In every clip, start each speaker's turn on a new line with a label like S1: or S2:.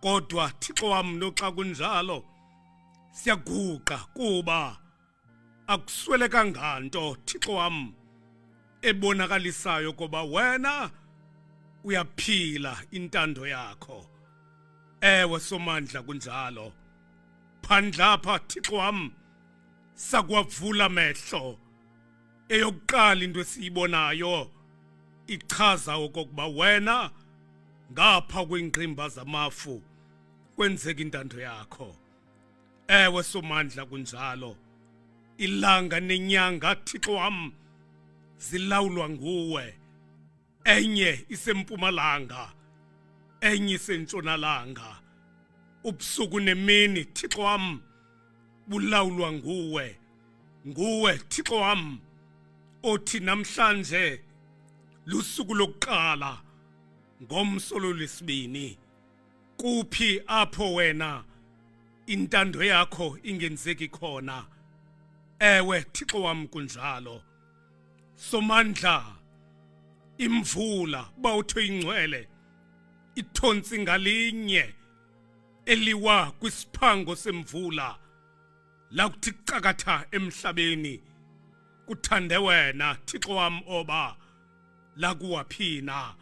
S1: kodwa Thixo wam noxa kunjalo siyaguqa kuba akuswelekanga nto Thixo wam ebonakalisayo kuba wena uyaphila intando yakho. Ewe Somandla kunjalo, phandla apha Thixo wam sakwavula amehlo. Eyokuqala into esiyibonayo ichaza okokuba wena ngapha kwingqimba zamafu kwenzeka intando yakho. Ewe Somandla kunjalo, ilanga nenyanga Thixo wam zilawulwa nguwe, enye isempumalanga enye isentshonalanga. Ubusuku nemini Thixo wam bulawulwa nguwe. Nguwe Thixo wam othi namhlanje lusuku lokuqala ngomso lwesibini. Kuphi apho wena intando yakho ingenzeki khona? Ewe Thixo wam kunjalo. Somandla, imvula bawutho ingcwele ithonsi ngalinye eliwa kwisiphango semvula lakuthi cakatha emhlabeni kuthande wena Thixo wam oba lakuwaphina.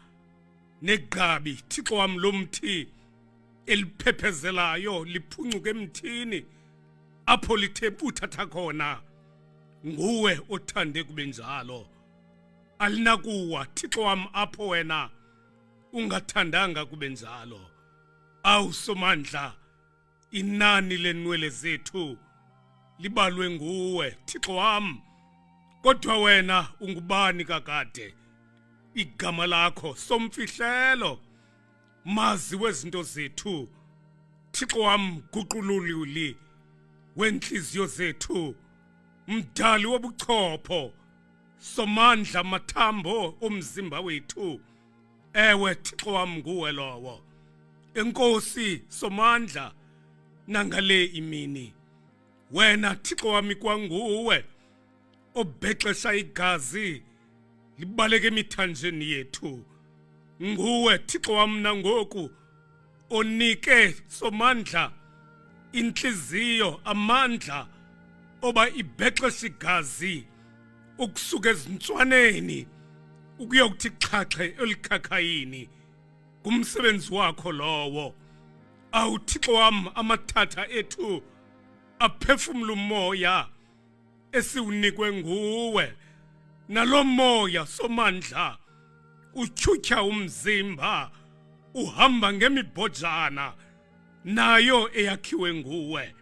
S1: Negqabi Thixo wam lomthi eliphephezelayo liphuncuke emthini apho lithe buthatha khona, nguwe othande kube njalo. Alinakuwa Thixo wam apho wena ungathandanga kube njalo. Awu Somandla, inani lenwele zethu libalwe nguwe Thixo wam, kodwa wena ungubani kakade? Igama lakho somfihlelo, mazi wezinto zethu Thixo wam, guqululi wenhliziyo zethu, mdali wobuchopho, Somandla mathambo omzimba wethu. Ewe Thixo wam nguwe lowo. Enkosi Somandla, nangale imini wena Thixo wami kwanguwe obhexesha igazi libaleke emithanjeni yethu. Nguwe Thixo wam nangoku onike Somandla inhliziyo, amandla oba ibhexesha igazi ukusuka ezintswaneni ukuyokuthi xhaxhe elikhakhayini. Kumsebenzi wakho lowo. Awu Thixo wam, amathatha ethu aphefumula umoya esiwunikwe nguwe, nalo moya Somandla utyhutyha umzimba, uhamba ngemibhojana nayo eyakhiwe nguwe.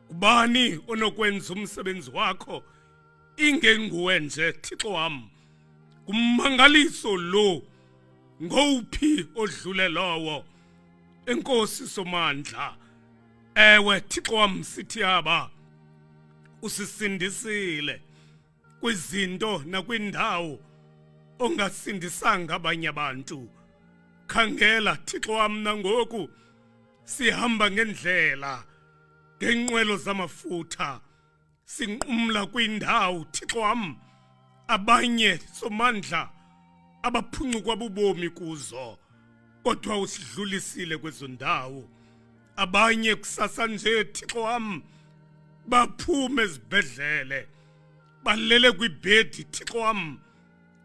S1: Kubani onokwenza umsebenzi wakho ingenguwe nje Thixo wam? Kummangaliso lo, ngowuphi odlule lowo? Enkosi Somandla, ewe Thixo wam sithi aba usisindisile kwizinto nakwindawo ongasindisanga abanye abantu. Khangela Thixo wam nangoku sihamba ngendlela ngenqwelo zamafutha, sinqumla kwindawo Thixo wam abanye Somandla abaphuncuka bubomi kuzo, kodwa usidlulisile kwezo ndawo. Abanye kusasa nje Thixo wam baphume ezibhedlele balele kwibhedi Thixo wam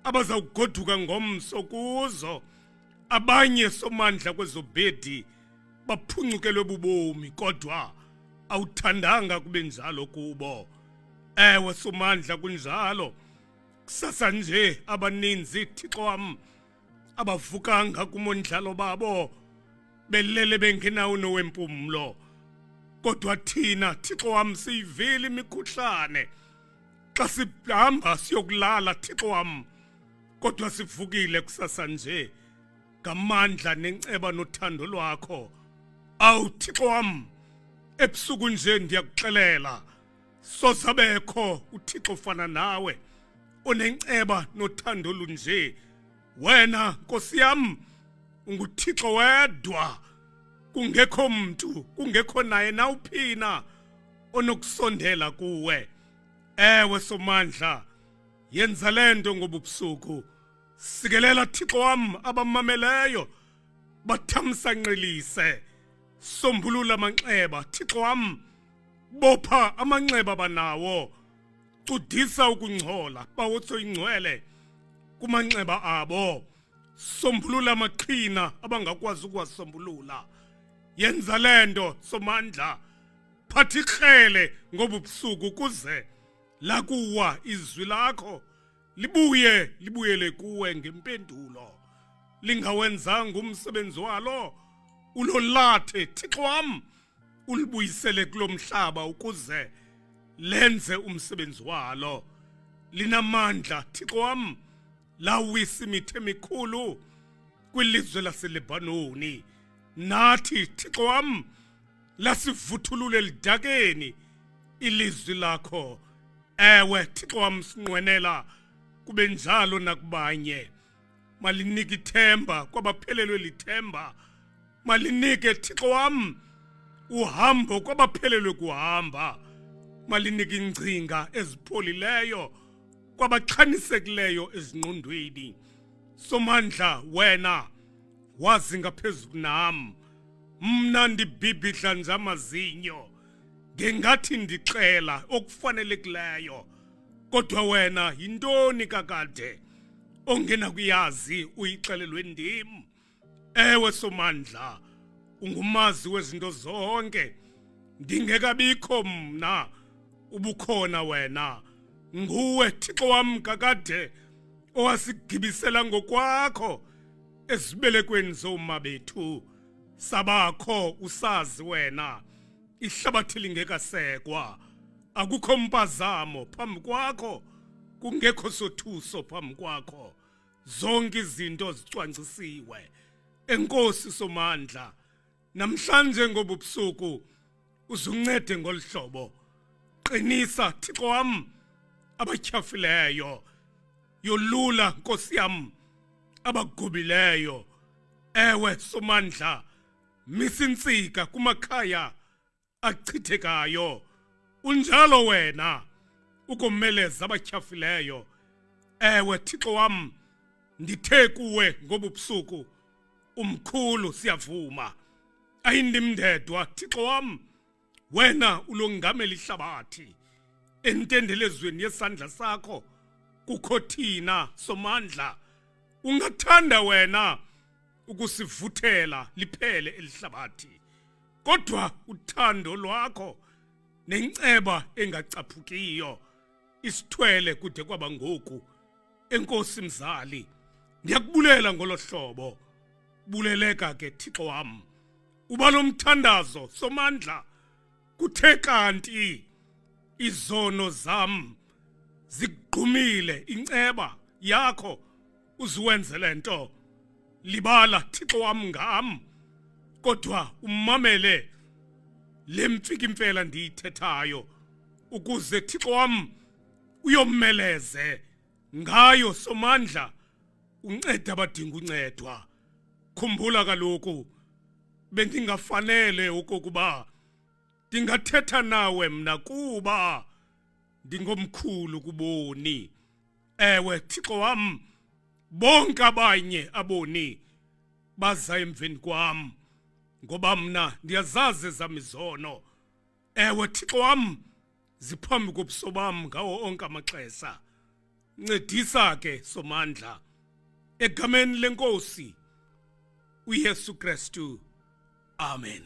S1: abazawugoduka ngomso kuzo. Abanye Somandla kwezo bhedi baphuncukelwe bubomi, kodwa awuthandanga kube njalo kubo. Ewe Somandla kunjalo. Kusasa nje abaninzi Thixo wam abavukanga kumondlalo babo belele bengenawo nowempumlo, kodwa thina Thixo wam siyivile imikhuhlane xa sihamba siyokulala Thixo wam, kodwa sivukile kusasa nje ngamandla nenceba nothando lwakho. Awu Thixo wam, ebusuku nje ndiyakuxelela sozabekho uThixo fana nawe onenceba nothando lunje. Wena Nkosi yam unguThixo wedwa, kungekho mntu, kungekho naye nawuphina onokusondela kuwe. Ewe Somandla, yenza lento ngobubusuku. Sikelela Thixo wam abamameleyo bathamsanqelise. sombulula amanxeba Thixo wam, bopha amanxeba banawo, cudisa ukungcola bawotso ingcwele kumanxeba abo, sombulula amaqhina abangakwazi ukuwasombulula. Yenza lento Somandla, phathi ikrele ngobubusuku kuze lakuwa izwi lakho libuyele kuwe ngempendulo. Lingawenzanga umsebenzi walo, ulolathe Thixo wam, ulibuyisele kulomhlaba ukuze lenze umsebenzi walo. Linamandla Thixo wam, lawisa imithe emikhulu kwilizwe laseLebanoni. Nathi Thixo wam, lasivuthulule lidakeni ilizwi lakho. Ewe Thixo wam, sinqwenela kube njalo nakubanye. Malinike ithemba kwabaphelelwe lithemba. Malinike Thixo wam uhambo kwabaphelelwe kuhamba. Malinike ingcinga ezipholileyo kwabaxhanisekileyo ezingqondweni. Somandla, wena wazi ngaphezulu nam, mna ndibhibhidla nje amazinyo ngengathi ndixela okufanelekileyo. Kodwa wena yintoni kakade ongena kuyazi uyixelelwe ndim? Ewe Somandla, ungumazi wezinto zonke, ndingekabikho mna ubukhona wena. Nguwe Thixo wam kakade owasigibisela ngokwakho ezibelekweni zoma bethu. Sabakho usazi wena, ihlabathi lingekasekwa. Akukho mpazamo phambi kwakho, kungekho sothuso phambi kwakho. Zonke izinto zicwangcisiwe. Enkosi Somandla, namhlanje ngobubusuku uzuncede ngolu hlobo. Qinisa Thixo wam abatyhafileyo, yolula Nkosi yam abagubileyo. Ewe Somandla, misa intsika kumakhaya achithekayo. Unjalo wena ukomeleza abatyhafileyo. Ewe Thixo wam, ndithe kuwe ngobubusuku, umkhulu siyavuma. Ayindimndedwa Thixo wam, wena ulongamela ihlabathi. Entendelezweni yesandla sakho kukho thina Somandla. Ungathanda wena ukusivuthela liphele elihlabathi, kodwa uthando lwakho nenceba engacaphukiyo isithwele kude kwaba ngoku. Enkosi mzali, ndiyakubulela ngolo hlobo. Buleleka ke Thixo wam, uba lomthandazo Somandla. Kuthe kanti izono zam zigqumile, inceba yakho uziwenze lento. Libala Thixo wam ngam, kodwa umamele le mfikimfela ndiyithethayo, ukuze Thixo wam uyomeleze ngayo Somandla, uncede abadinga uncedwa. Khumbula kaloku bendingafanele okokuba ndingathetha nawe mna kuba ndingomkhulu kuboni. Ewe Thixo wam, bonke abanye aboni baza emveni kwam, ngoba mna ndiyazazi ezam izono. Ewe Thixo wam, ziphambi kobuso bam ngawo onke amaxesha. Ncedisa ke Somandla, egameni lenkosi uYesu Kristu. Amen.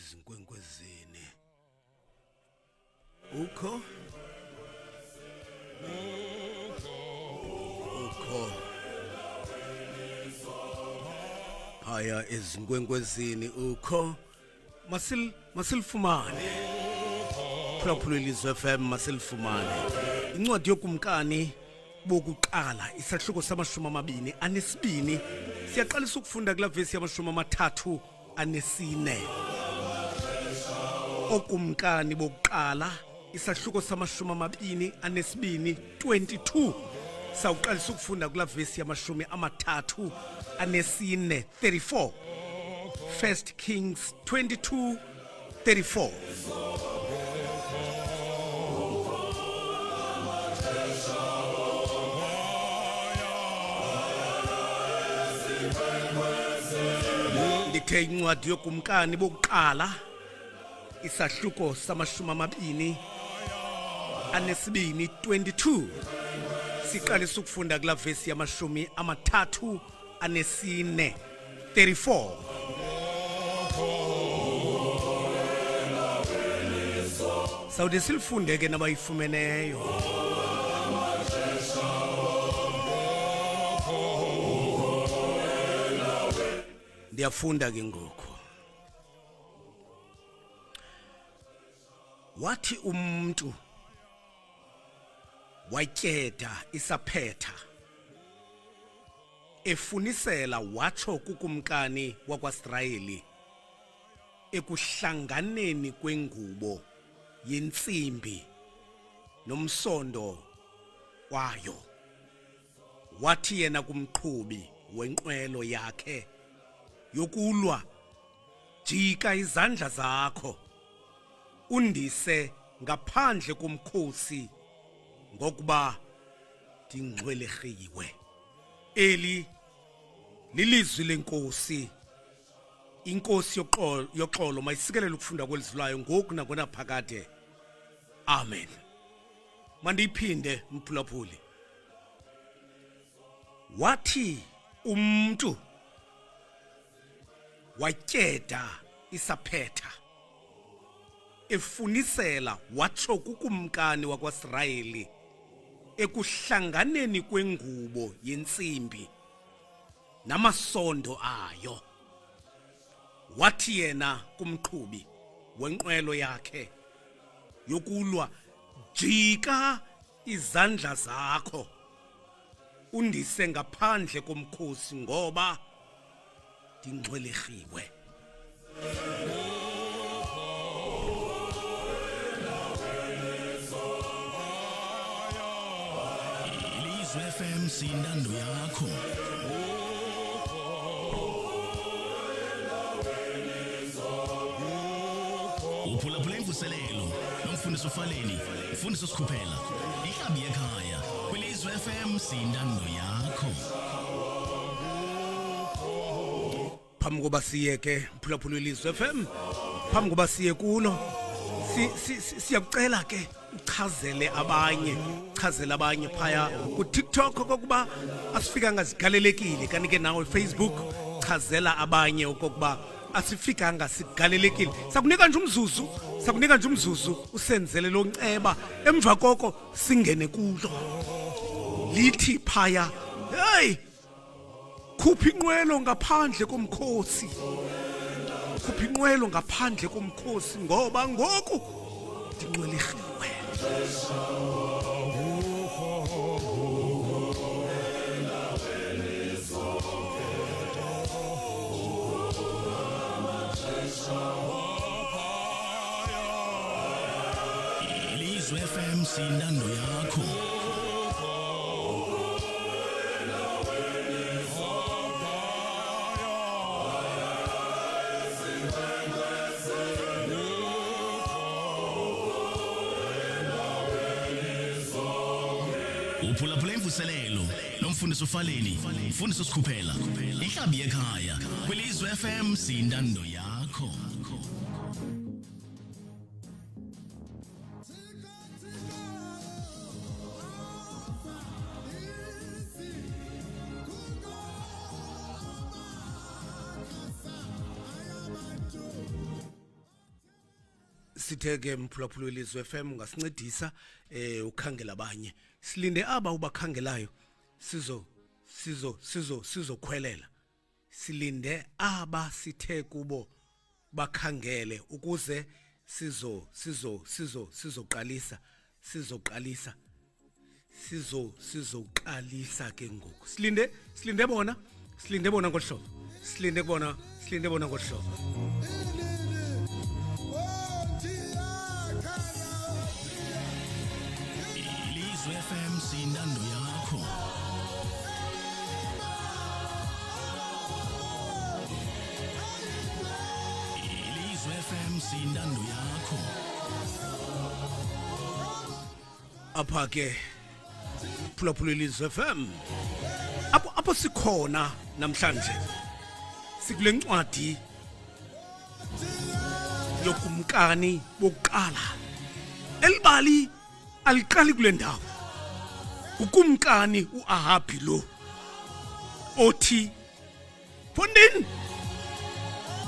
S1: ezinkwenkwezini ukho phaya ezinkwenkwezini ukho masilifumane phulaphula ilizwe FM masilifumane incwadi yokumkani bokuqala isahluko sama-22 siyaqalisa ukufunda kula vesi yama-34 okumkani bokuqala isahluko sama-22 22 sawuqalisa ukufunda kula vesi yama-34 34 1 Kings 22:34 ndithe incwadi yokumkani bokuqala isahluko sama-22 22 siqalisa ukufunda kula vesi yama-34 34 sawude silifunde ke nabayifumeneyo ndiyafunda ke ngoku wathi umuntu watyeda isaphetha efunisela watsho kukumkani wakwaSirayeli ekuhlanganeni kwengubo yentsimbi nomsondo wayo wathi yena kumqhubi wenqwelo yakhe yokulwa jika izandla zakho undise ngaphandle komkhosi ngokuba ndingcweleriwe eli lilizwi lenkosi inkosi yoxolo mayisikelele ukufunda kwelizwilayo ngoku nakwanaphakade amen mandiyiphinde mphulaphuli wathi umuntu watyeda isaphetha efunisela watsho kukumkani wakwaSirayeli ekuhlanganeni kwengubo yentsimbi namasondo ayo wathi yena kumqhubi wenqwelo yakhe yokulwa jika izandla zakho undise ngaphandle komkhosi ngoba ndingcweleriwe
S2: FM sindando yakho uphulaphula imvuselelo nomfundiso faleni umfundiso sikhuphela ihlabi ekhaya kwilizwe FM sindando yakho
S1: phambi koba siye ke mphulaphula ilizwe FM phambi koba siye kulo siyakucela ke uchazele abanye phaya ku TikTok okokuba asifikanga sigalelekile kanike nawe Facebook chazela abanye okokuba asifikanga sigalelekile sakunika nje umzuzu usenzele lo nceba emva koko singene kulo lithi phaya hey khupha inqwelo ngaphandle komkhosi ngoba ngoku ndinqweleriwe
S2: ilizwe FM sindando yakho uphulaphula imvuselelo nomfundiso faleni umfundiso sikhuphela ihlabi ekhaya kwilizwe FM sindando yakho
S1: sitheke mphulaphula welizwe FM ungasincedisa ukhangela abanye silinde aba ubakhangelayo sizokhwelela silinde aba sithe kubo bakhangele ukuze sizoqalisa ke ngoku silinde bona ngohlobo silinde bona ngohlobo
S2: Ilizwe FM sindando yakho Ilizwe FM sindando yakho
S1: apha ke phulaphula Ilizwe FM apho sikhona namhlanje sikule ncwadi yokumkani bokuqala elibali aliqali kule ndawo ukumkani uAhabi lo othi phondini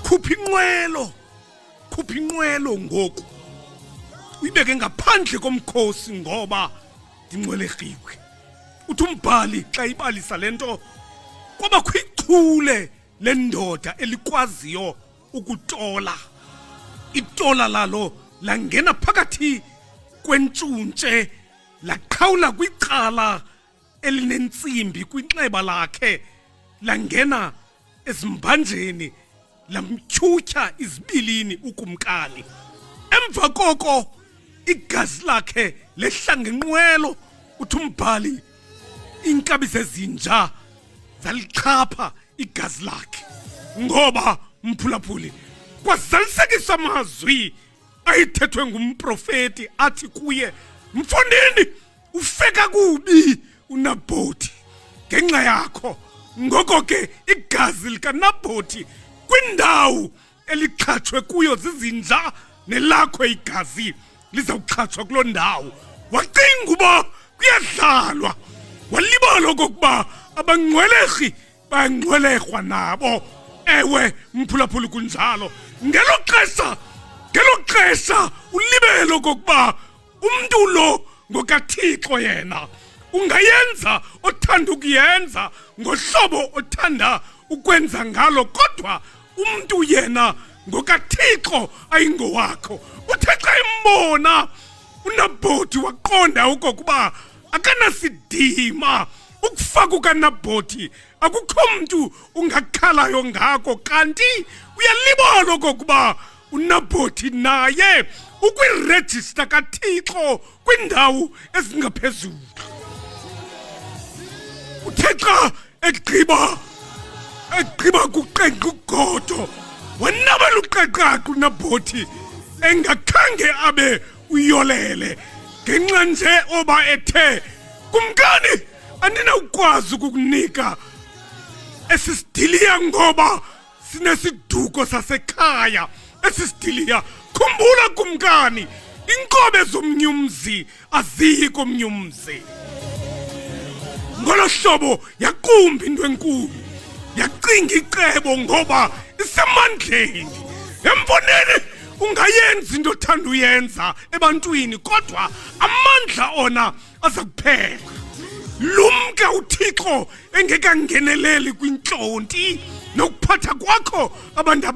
S1: khupha inqwelo ngoku uyibeke ngaphandle komkhosi ngoba ndinqwelegiwe uthi umbhali xa ibalisa lento kwaba kwichule lendoda elikwaziyo ukutola itola lalo langena phakathi kwentshuntshe laqhawula kwicala elinentsimbi kwinxeba lakhe langena ezimbanjeni lamtyhutyha izibilini ukumkani emva koko igazi lakhe lehla ngenqwelo uthi umbhali inkabi zezinja zalichapha igazi lakhe ngoba mphulaphuli kwazalisekisa amazwi ayithethwe ngumprofeti athi kuye mfondini ufeka kubi uNabhothi ngenxa yakho ngoko ke igazi likaNabhothi kwindawo eliqhatshwe kuyo zizinja nelakho igazi lizawuqhatshwa kuloo ndawo wacinga uba kuyadlalwa walibala okokuba abangcwelegi bangcwelekwa nabo ewe mphulaphuli kunjalo ngelo xesha ulibele okokuba umntu lo ngokaThixo yena ungayenza othanda ukuyenza ngohlobo othanda ukwenza ngalo kodwa umntu yena ngokaThixo ayingowakho uthe xa imbona uNabhothi waqonda okokuba akanasidima ukufaka ukaNabhothi akukho mntu ungakhalayo ngako kanti uyalibala okokuba uNabhothi naye ukwiregister kaThixo kwindawo ezingaphezulu uThixo egqiba kuqenqa ugodo wanabela uqaqaqu uNabhothi engakhange abe uyolele ngenxa nje oba ethe kumkani andinawukwazi ukukunika esisidiliya ngoba sinesiduko sasekhaya esisidiliya khumbula kumkani inkobe zomnyumzi aziyi komnyumzi ngolo hlobo yaqumba into enkulu yacinga icebo ngoba isemandleni emfoneni ungayenza into othanda uyenza ebantwini kodwa amandla ona aza kuphela lumka uThixo engekangeneleli kwintlonti nokuphatha kwakho abantu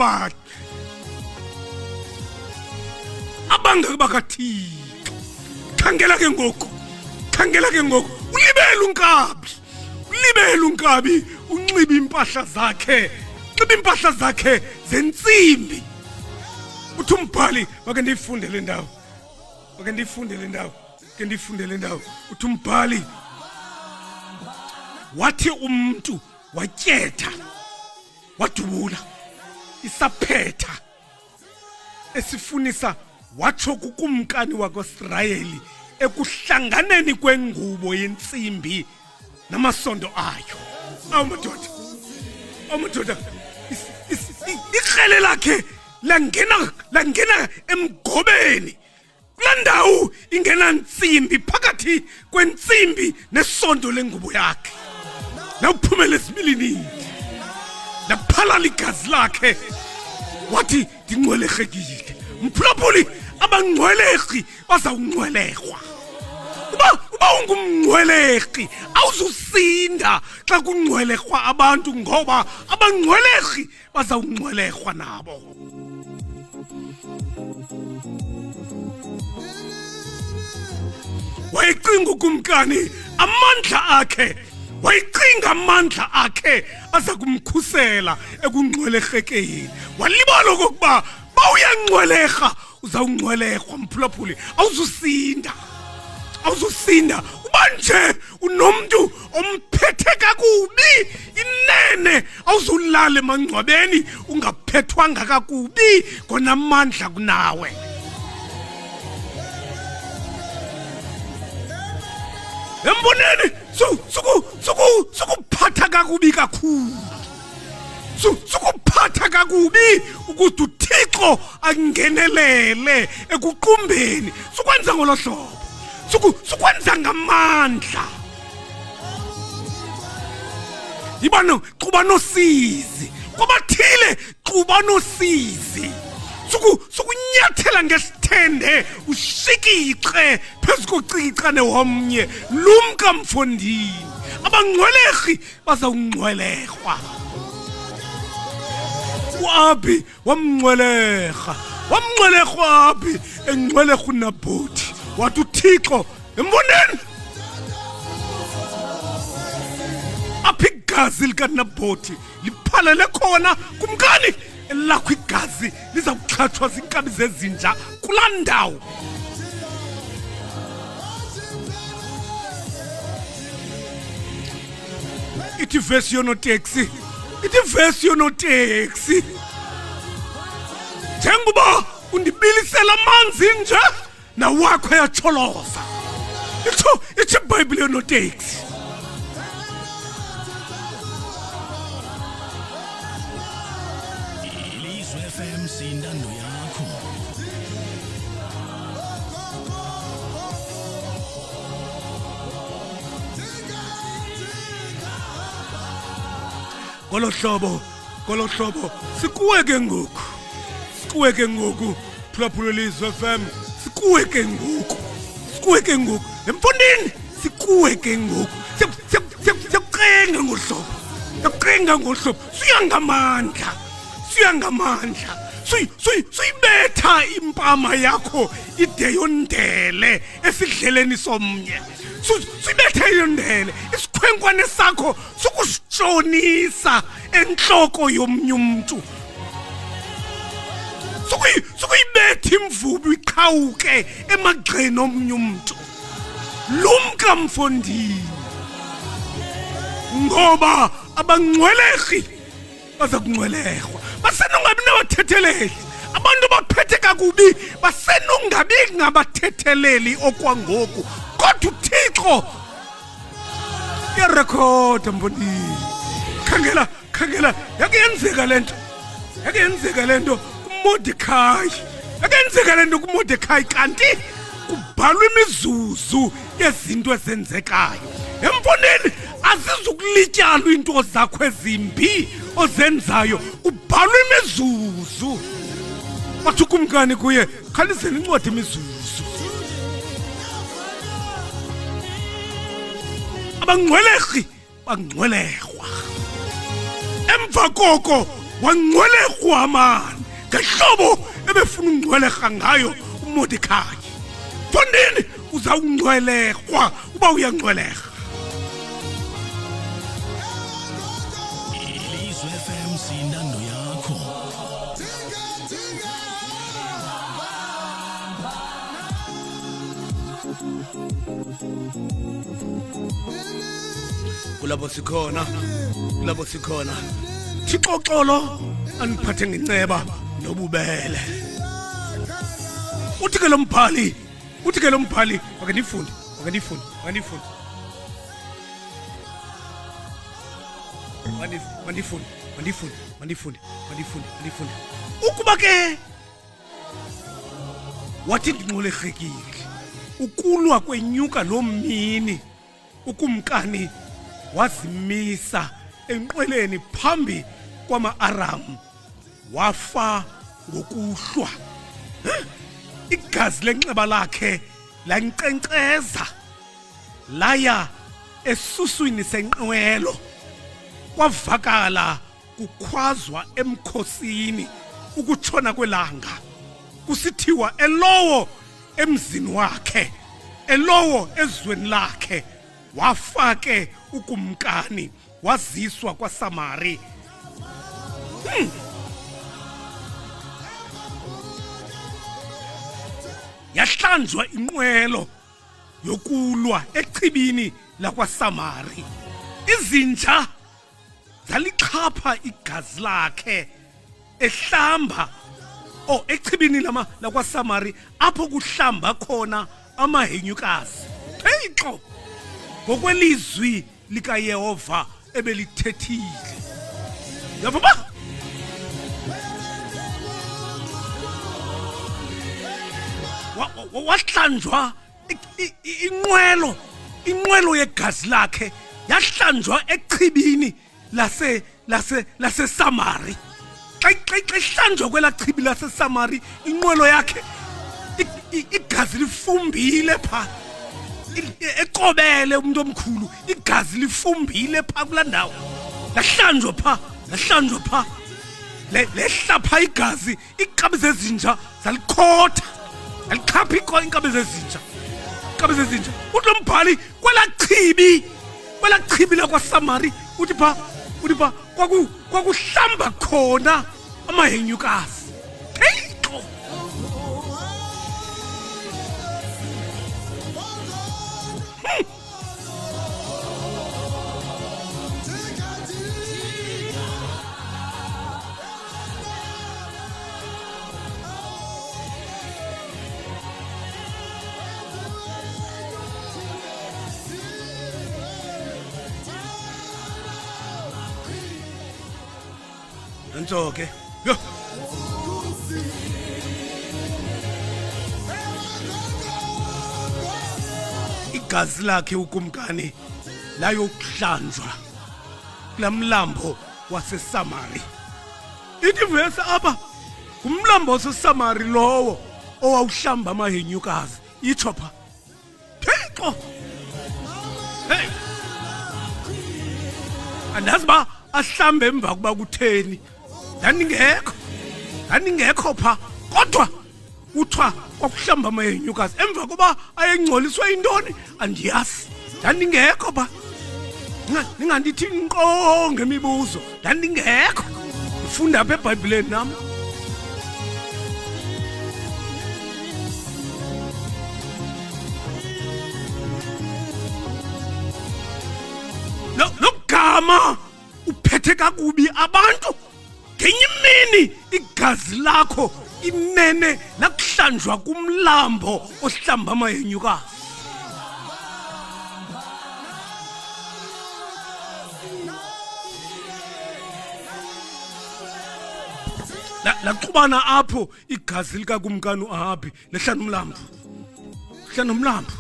S1: abangabakaThixo khangela ke ngoku ulibele unkabi unxiba impahla zakhe zentsimbi uthi umbhali make ndiyifunde le ndawo uthi umbhali wathi umuntu watyetha wadubula isaphetha esifunisa watsho kukumkani wakoIsrayeli ekuhlanganeni kwengubo yentsimbi namasondo ayo amadoda ikrele lakhe langena emgobeni kulaa ndawo ingena ntsimbi phakathi kwentsimbi nesondo lengubo yakhe nawuphumela esibilini laphala ligazi lakhe wathi ndingcwelekile mphulaphuli abangcwelegi bazawungcwelehwa. Uba ungumngcwelegi awuzusinda xa kungcwelehwa abantu ngoba abangcwelegi bazawungcwelehwa nabo. Wayicinga ukumkani amandla akhe, wayicinga amandla akhe aza kumkhusela ekungcwelehekeni. Walibala okokuba bawuyangcweleha uzawungcwelehwa mphulaphuli, awuzusinda. Awuzusinda uba nje unomntu omphethe kakubi inene, awuzulala emangcwabeni ungaphethwanga kakubi konamandla kunawe. Emboneni sukuphatha kakubi kakhulu, sukuphatha kakubi ukuthi uThixo angenelele ekuqumbeni. Sukwenza ngolo hlobo, sukwenza ngamandla. Ibano xuba nosizi kwabathile, xuba nosizi. Sukunyathela ngesithende ushikixe phezu kocicane womnye, lumka mfondini. Abangcwelegi bazawungcwelehwa. Uabi wamngcweleha, wamngcwelehwa Abi engcweleha uNabhothi. Wathi uThixo emboneni aphi igazi likaNabhothi liphalele khona kumkani, elakho igazi lizawuxhatshwa zinkabi zezinja kulaa ndawo. Ithi verse yonoteksi, ithi verse yonoteksi, njengoba undibilisela amanzi nje nawakho yatsholoza. Itsho iBhayibhile yonoteksi.
S2: Ilizwe FM siyintando yakho.
S1: Kolo hlobo sikuweke ngoku phulaphula Ilizwe FM, sikuweke ngoku emfondini, sikuweke ngoku. Siyakuqenga ngohlobo, siyangamandla, suyibetha impama yakho ide yondele esidleleni somnye. Suyibetha yondele isikhwenkwane sakho sukusitshonisa enhloko yomnye umuntu. Sukuyibetha imvubu iqhawuke emagxeni omnye umuntu. Lumka mfondini, ngoba abangcwelegi baza kungcwelehwa. Basenongabi nabathetheleli, abantu baphethe kakubi basenongabi ngabathetheleli okwangoku, kodwa uThixo yarekhoda mfondini. Khangela yakuyenzeka lento kuModekhayi, yakuyenzeka lento kuModekhayi, kanti kubhalwa imizuzu yezinto ezenzekayo. Emfondini azizukulityalwa into zakho ezimbi ozenzayo, kubhalwa imizuzu. Bathi kumkani kuye, khaliseni incwadi imizuzu. Abangcwelegi bangcwelehwa, emva koko wangcwelehwa amani ngehlobo ebefuna ungcweleha ngayo uModekhayi. Mfondini uzawungcwelehwa uba uyangcweleha.
S2: Ilizwe FM siyintando yakho.
S1: Kulapho sikhona Thixo xolo aniphathe ngenceba nobubele. Uthi ke lo mbhali mandifunde. Ukuba ke wathi ndingcolehekile, ukulwa kwenyuka lo mini, ukumkani wazimisa enqweleni phambi kwama-Aram, wafa ngokuhlwa. igazi lenxeba lakhe lanqenqeza laya esuswini senqwelo kwavakala kukhwazwa emkhosini ukutshona kwelanga kusithiwa elowo emzini wakhe elowo ezweni lakhe wafake ukumkani waziswa kwaSamari. Yahlanjwa inqwelo yokulwa echibini lakwaSamari. Izinja zalichapha igazi lakhe ehlamba echibini lakwaSamari apho kuhlamba khona amahenyukazi. Thixo ngokwelizwi likaYehova ebelithethile. Yavuma? Wahlanjwa inqwelo yegazi lakhe yahlanjwa echibini laseSamari. Xa ihlanjwa kwela chibi laseSamari inqwelo yakhe igazi lifumbile pha eqobele umuntu omkhulu igazi lifumbile pha kulaa ndawo lahlanjwa pha lehlapha igazi iinkabi zezinja zalikhotha alikhapha iinkabi zezinja uthi lo mbhali kwela chibi lakwaSamari uthi pha kwakuhlamba khona amahenyukazi. Thixo Ntoke yo igazi lakhe ukumkani layokuhlanjwa kulamlambo waseSamari. Ithi verse apha kumlambo waseSamari lowo owawuhlamba amahenyukazi itsho pha. Thixo hey andazi ba ahlambe emva kuba kutheni ndandingekho pha kodwa kuthiwa kwakuhlamba amahenyukazi emva kuba ayengcoliswe intoni andiyazi ndandingekho pha. Ningandithi nqo ngemibuzo ndandingekho ndifunda apha eBhayibhileni nam. Lo gama uphethe kakubi abantu ngenye imini igazi lakho inene lakuhlanjwa kumlambo ohlamba amahenyukazi. Laqhubana apho igazi likakumkani uAhabi lehlala umlambo.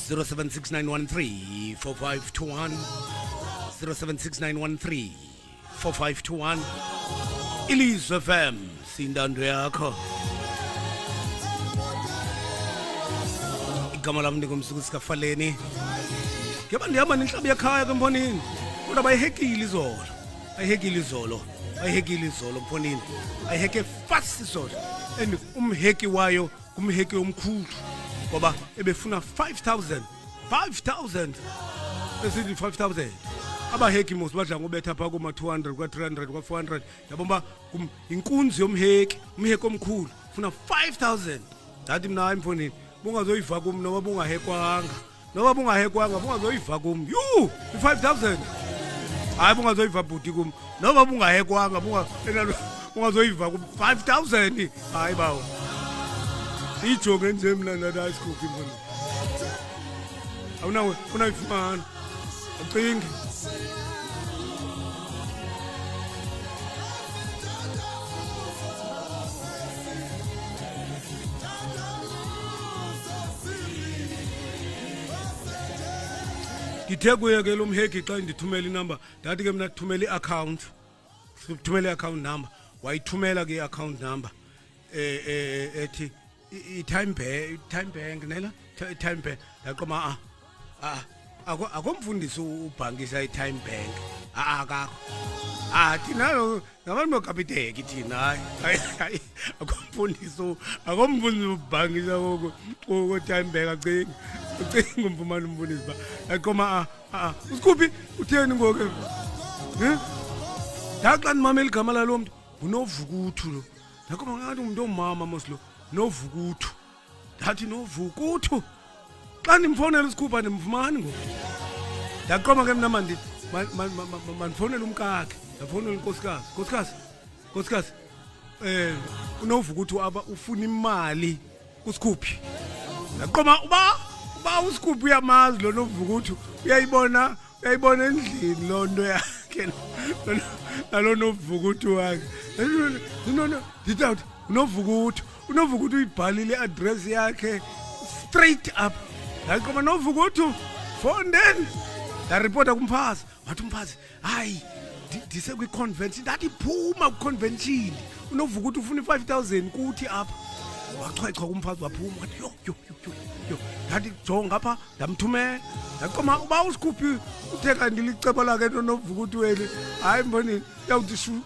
S1: 0769134521 0769134521 Ilizwe FM sindando yakho. Igama lami ngomsuku sikafaleni. Ngeba ndihamba nenhlabi ekhaya kemphonini. Kodwa bayihekile izolo. Mphonini. Ayiheke fast izolo. And umheki wayo kumheki omkhulu. Ngoba ebefuna 5,000 esithi 5,000 abaheki mos badla ngobetha pha kuma 200 kwa 300 kwa 400 yabona inkunzi yomheki umheki omkhulu ufuna 5,000 ndathi mina hayi mfondini bungazoyiva kum noma bungahekwanga bungazoyiva kum 5,000 hayi bungazoyiva bhuti kum noma bungahekwanga bungazoyiva kum 5,000 hayi bawo ijonge nje mina nada isikuphi mfondini awunawe unayifumana ucinge ngithe kuye ke lo mheki xa ndithumela inumber ndathi ke mina thumela i-account sithumela i-account number wayithumela ke i-account number ethi i-time bank nela i-time bank yaqoma akomfundisi ubhankisa i-time bank akakho thina ngabantu bakapiteki thina hayi akomfundisi ubhankisa ko-time bank acinga umfumana umfundisi ba yaqoma usikhuphi utheni ngoke ndaxa ndimamela igama lalo mntu nguNovukuthu lo ndaqoma ngathi umuntu omama mos lo Novukuthu ndathi Novukuthu xa ndimfonela usikhupha ndimfumani ngoku ndaqoma ke mna mandifonele umkakhe ndafonela unkosikazi uNovukuthu ufuna imali kusikhuphi ndaqoma uba usikhuphi uyamazi lo Novukuthu uyayibona endlini lo nto yakhe nalo Novukuthu wakhe nditawuthi uNovukuthu uyibhalile i-address yakhe straight up ndaqoma Novukuthu Fonden ndaripota kumphazi wathi umphazi hayi ndise kwi-convention ndathi phuma kwi-convention uNovukuthu ufuna i-5,000 kuthi apha wachwechwa kumphazi waphuma wathi yo ndathi jonga apha ndamthumela ndaqoma uba usikhuphi uthe kanti licebo lakhe noNovukuthu weli hayi mbonini yawuthi shu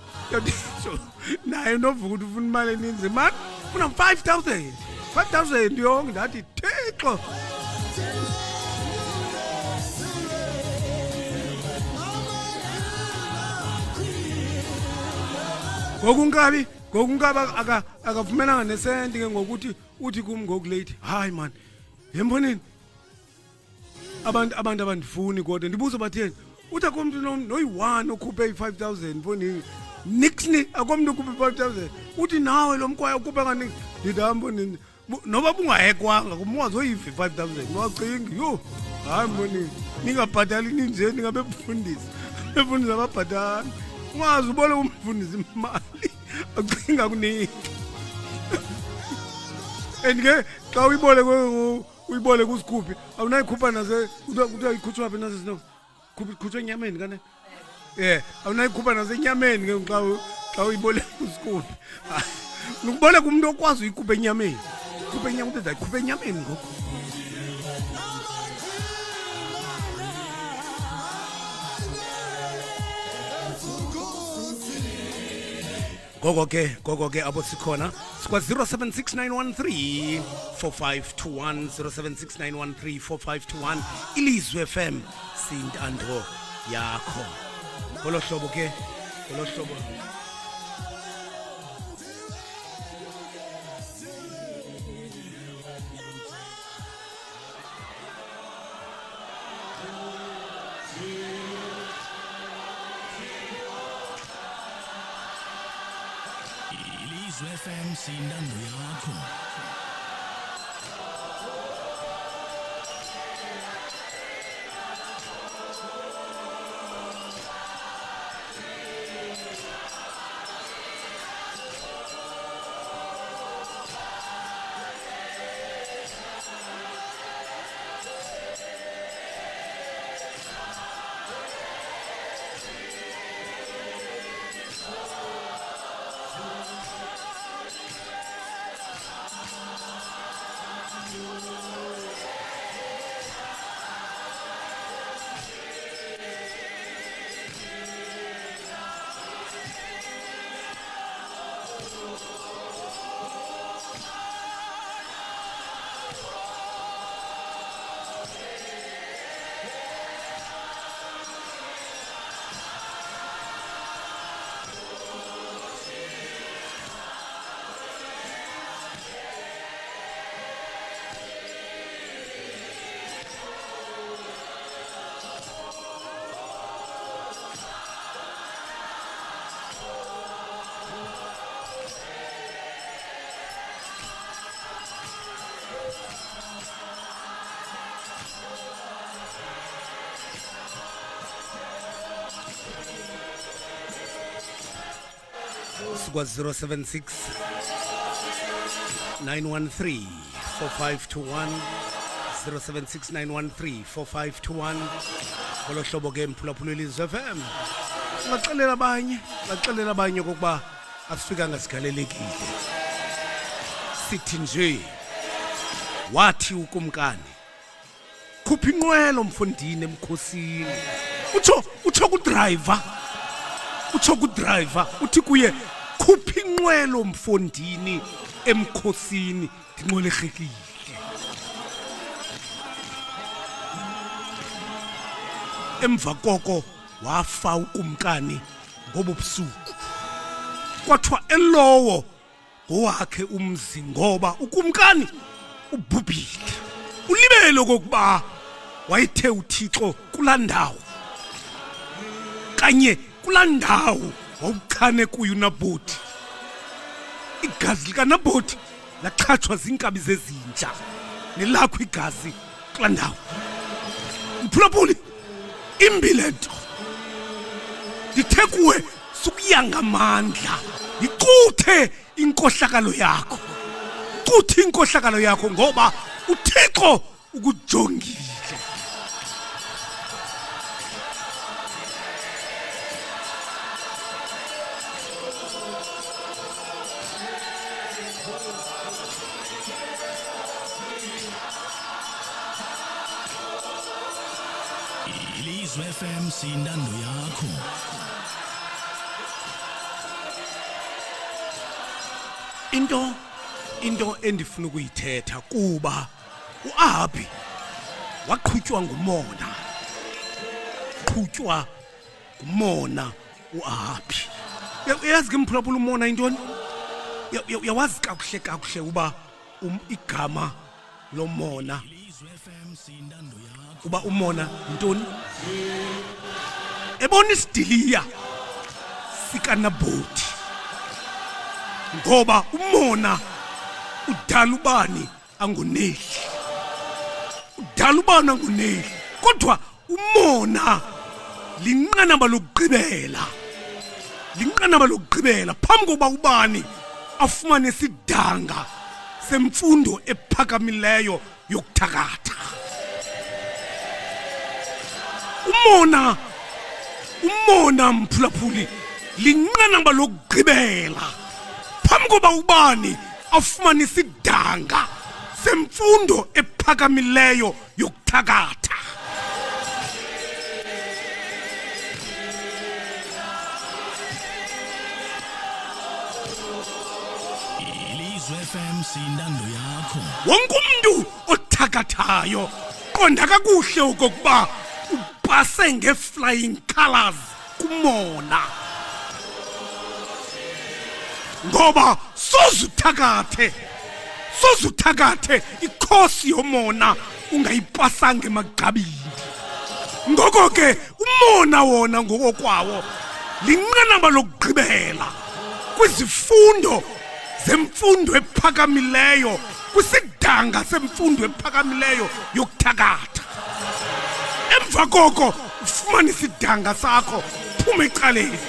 S1: naye uNovukuthu ufuna imali eninzi mani ufuna 5,000 yonke ndathi thixo ngokunkabi akavumelanga nesenti ke ngokuthi uthi kum ngokulate hayi man yembonini abantu abandifuni kodwa ndibuza batheni uthi akomntu noyi-1 okhuphe i-5,000 mfonini nixni akomntu okhuphe i-5,000 uthi nawe lo mkwaya ukhuphe kaningi ndithi mbonini noba bungahekwanga kumwazoyiva i-5,000 wacingi yo hayi mbonini ningabhatali ninje ningabefundisi ababhatali ungazi ubole umfundisi imali acinga kuningi and ke xa uyibole kusikhuphi awunayikhupha kuthiwa ikhutshwa phi nase khutshwa enyameni kane awunayikhupha nasenyameni ke xa uyibole kusikhuphi nokubole kumuntu okwazi uyikhupha enyameni uyikhupha enyameni ngoku Gogo ke abo sikhona sikwa 0769134521 0769134521 Ilizwe FM sintando yakho ngolo hlobo
S2: Ilizwe FM sintando yakho
S1: sikwa 076 913 4521 0769134521 ngolo hlobo ke mphulaphula Ilizwe FM. Ngaxelela abanye kokuba asifikanga sigalelekile. Sithi nje wathi ukumkani khupha inqwelo mfondini emkhosini. Utsho ku-driver uthi kuye khupha inqwelo mfondini emkhosini ndinqolekile. Emva koko wafa ukumkani ngoba ubusuku. Kwathiwa elowo ngowakhe umzi ngoba ukumkani ubhubhile. Ulibele kokuba wayethe uThixo kulandawo kanye kulandawo wawuchane kuyo uNabhothi. Igazi likaNabhothi laxhatshwa zinkabi zezinja nelakho igazi kulandawo. Mphulaphuli imbi lento. Ndithe kuwe sukuyanga amandla. Iquthe inkohlakalo yakho. Quthe inkohlakalo yakho ngoba uThixo ukujongile.
S2: Ilizwe FM siyintando yakho.
S1: Into endifuna ukuyithetha kuba uAhabi waqhutywa ngumona. Qhutywa ngumona uAhabi. Uyazi ke mphulaphula umona intoni? Yawazi kakuhle uba igama lomona
S2: Ilizwe FM siyintando yakho.
S1: uba umona intoni? Ebona isidiliya sikaNabhothi. Ngoba umona udala ubani angoneli. Udala ubani angoneli. Kodwa umona linqanaba lokugqibela. Linqanaba lokugqibela phambi kokuba ubani afumane isidanga semfundo ephakamileyo yokuthakatha. Umona mphulaphuli linqanaba lokugqibela phambi kokuba ubani afumane isidanga semfundo ephakamileyo yokuthakatha.
S2: Ilizwe FM siyintando yakho.
S1: Wonke umuntu othakathayo qonda kakuhle okokuba upase nge-flying colors kumona. Ngoba sozuthakathe ikhosi yomona ungayipasanga emagqabini. Ngoko ke umona wona ngokokwawo linqanaba lokugqibela kwizifundo zemfundo ephakamileyo, kwisidanga semfundo ephakamileyo yokuthakatha. Emva koko ufumane isidanga sakho phume ecaleni.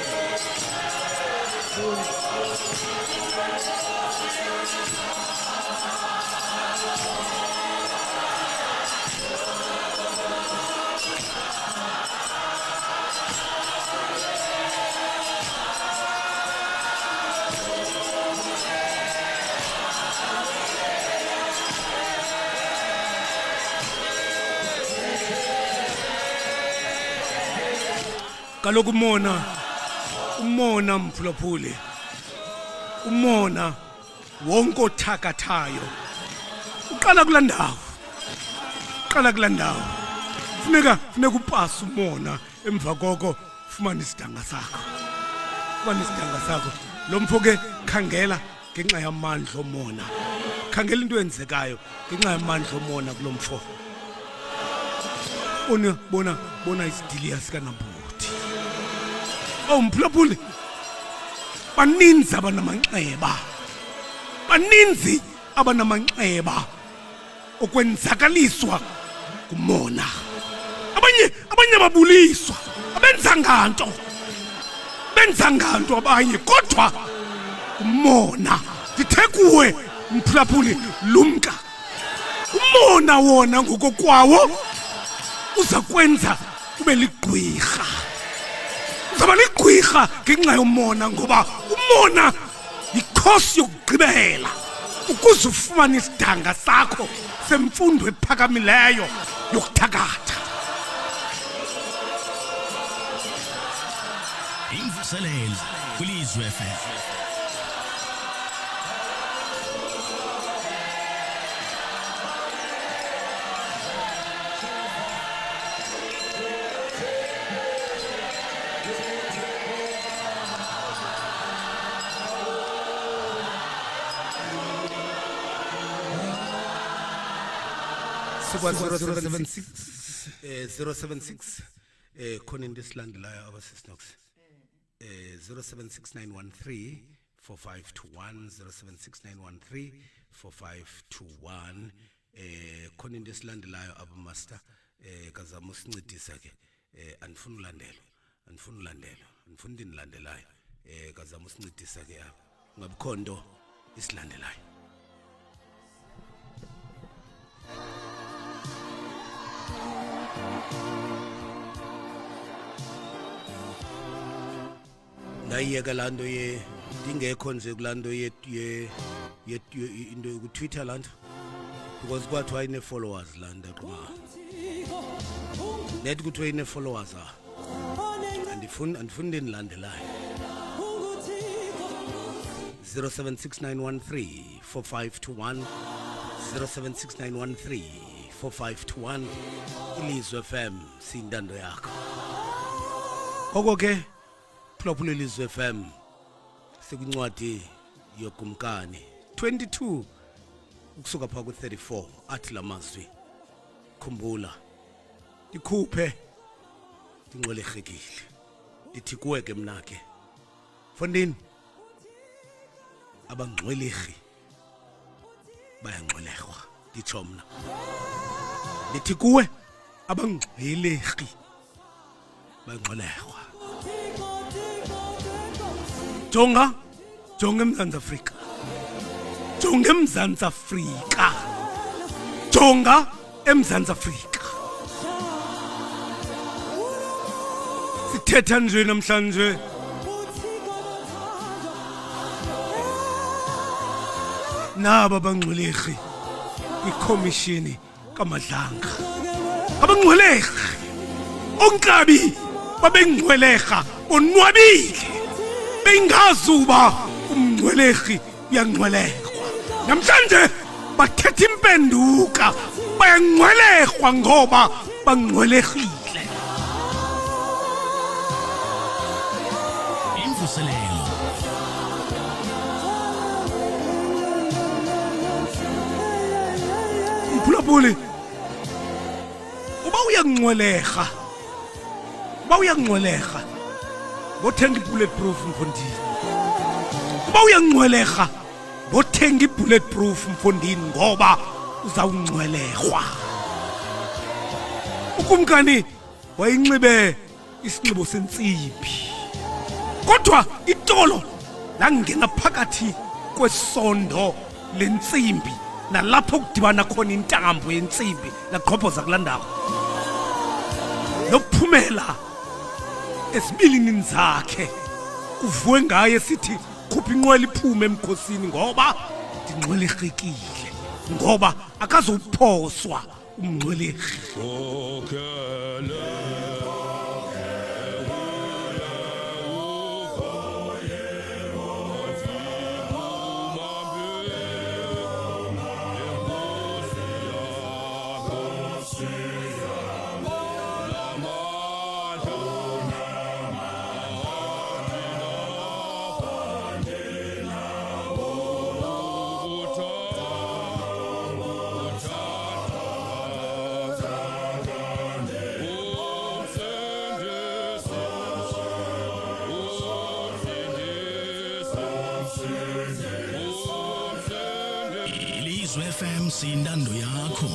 S1: Kaloku umona mphulaphuli, umona wonke othakathayo uqala kulandawo. Funeka upase umona. Emva koko ufumane isidanga sakho. Lo mfo ke khangela ngenxa yamandla omona. Khangela into enzekayo ngenxa yamandla omona kulo mfo. Bona isidiliya sikaNabhothi. Mphulaphuli baninzi abanamanxeba okwenzakaliswa kumona. Abanye babuliswa, abenza nganto abanye, kodwa umona ndithe kuwe mphulaphuli lumka. umona wona ngokokwawo uza kwenza ube ligqwirha. Uzaba ligqwirha ngenxa yomona ngoba umona yikhosi yokugqibela ukuze ufumane isidanga sakho semfundo ephakamileyo yokuthakatha.
S2: Imvuselelo kwilizwe FM.
S1: Super 076 076 khona into esilandelayo abasisinox 076913 4521 076913 4521 khona into esilandelayo abamaster kazama usincedisa ke andifuna ulandelwa andifuna ndinilandelayo kazama usincedisa ke apha ngabukhonto isilandelayo. Ndayiyeka laa nto ndingekho nje kulaa nto into kutwitter laa nto because kwathiwa ine-followers laa nto qha nethi kuthiwa ine-followers andifuni ndinilandelayo 076913 4521 076913 4521 Ilizwe FM siyintando yakho. Ngoko ke phulaphula Ilizwe FM sekuncwadi yokumkani 22 ukusuka pha ku34 athi lamazwi khumbula ikhuphe ingxolekhekile lithi kuwe ke mna ke Fondini abangxwelerhi bayangxolehwa nditsho mna lithi kuwe abangxwelerhi bayangxolehwa. Jonga eMzantsi Afrika, jonga eMzantsi Afrika, jonga eMzantsi Afrika. Sithetha nje namhlanje naba bangxwelerhi kwikhomishini kaMadlanga, abangxwelerhi onkabi babengxwelerha onwabile bengazuba umngcwelerhi uyangcwelehwa. Namhlanje bathetha impenduka bayangcwelehwa ngoba bangcwelehile.
S2: Imvuselelo
S1: mphulaphuli uba uyangcweleha bothenga i-bulletproof Mfondini. Uba uyangcweleha bothenga i-bulletproof Mfondini ngoba uzawungcwelehwa. Ukumkani wayinxibe isinxibo sentsimbi kodwa itolo langena phakathi kwesondo lentsimbi nalapho kudibana khona intambo yentsimbi laqhophoza kulandawo lokuphumela esibilini zakhe kuvuwe ngaye sithi khupha inqwela iphume emkhosini ngoba ndingcwelehekile ngoba akazophoswa umngcwelehi.
S2: Ilizwe FM siyintando yakho.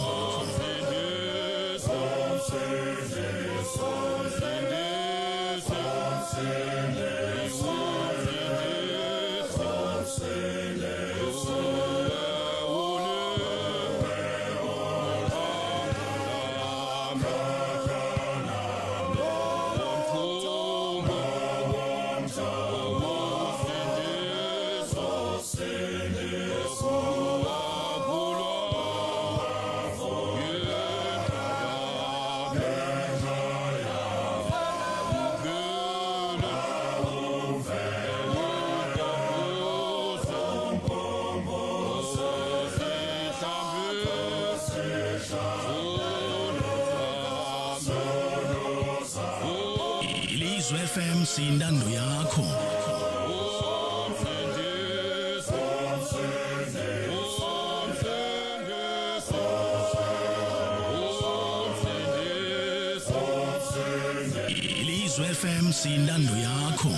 S2: FM siyintando yakho. Ilizwe FM siyintando yakho.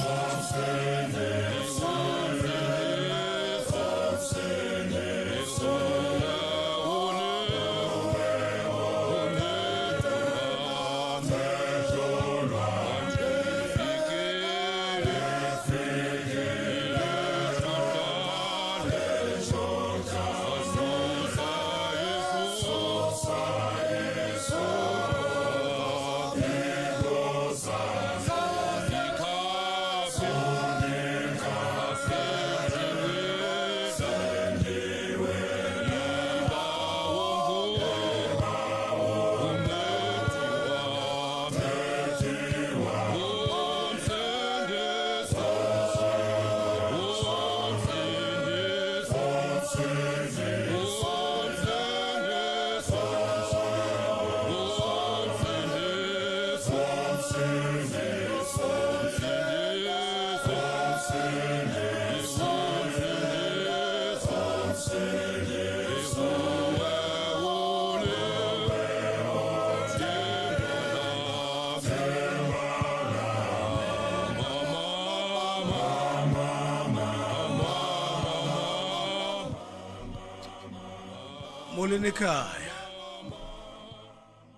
S1: Molweni ekhaya.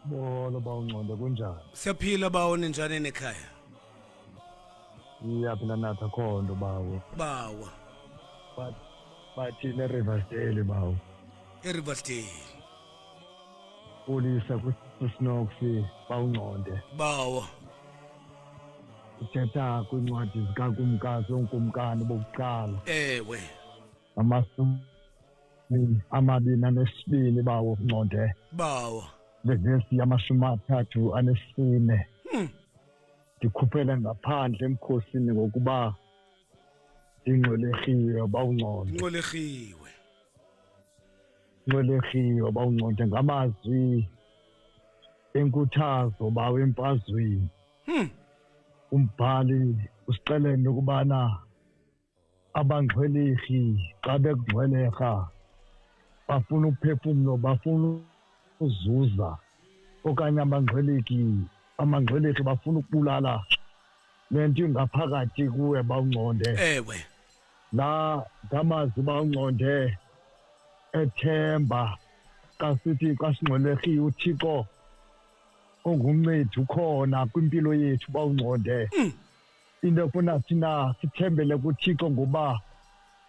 S3: Bolo bawunqonde kunjani?
S1: Siyaphila bawo ninjani ekhaya?
S3: Iyaphila nathi akhondo bawo.
S1: Bawa.
S3: Bathi le Riversdale bawo.
S1: eRiversdale.
S3: Polisa kuSnoxy bawunqonde.
S1: Bawa.
S3: Uthetha kwincwadi zikakumkazi onkumkani bokuqala.
S1: Ewe.
S3: Amabini anesibini bawo nqonde.
S1: Bawa.
S3: Levesi yamashumi amathathu anesine. Ndikhuphela ngaphandle emkhosini ngokuba ingcwelehiwe bawunqonde. Ingcwelehiwe bawunqonde ngamazwi enkuthazo bawo empazweni. Umbhali usixelele ukubana abangcwelehi xa bekungcweleha bafuna ukuphefumlo, bafuna uzuza, okanye amangcweleki bafuna ukubulala lento ingaphakathi kuwe bawunqonde.
S1: Ewe.
S3: La ngamazi bawunqonde ethemba kasithi kasingcwelehi uThixo ongumncedi ukhona kwimpilo yethu bawunqonde. Into efuna thina sithembele kuThixo ngoba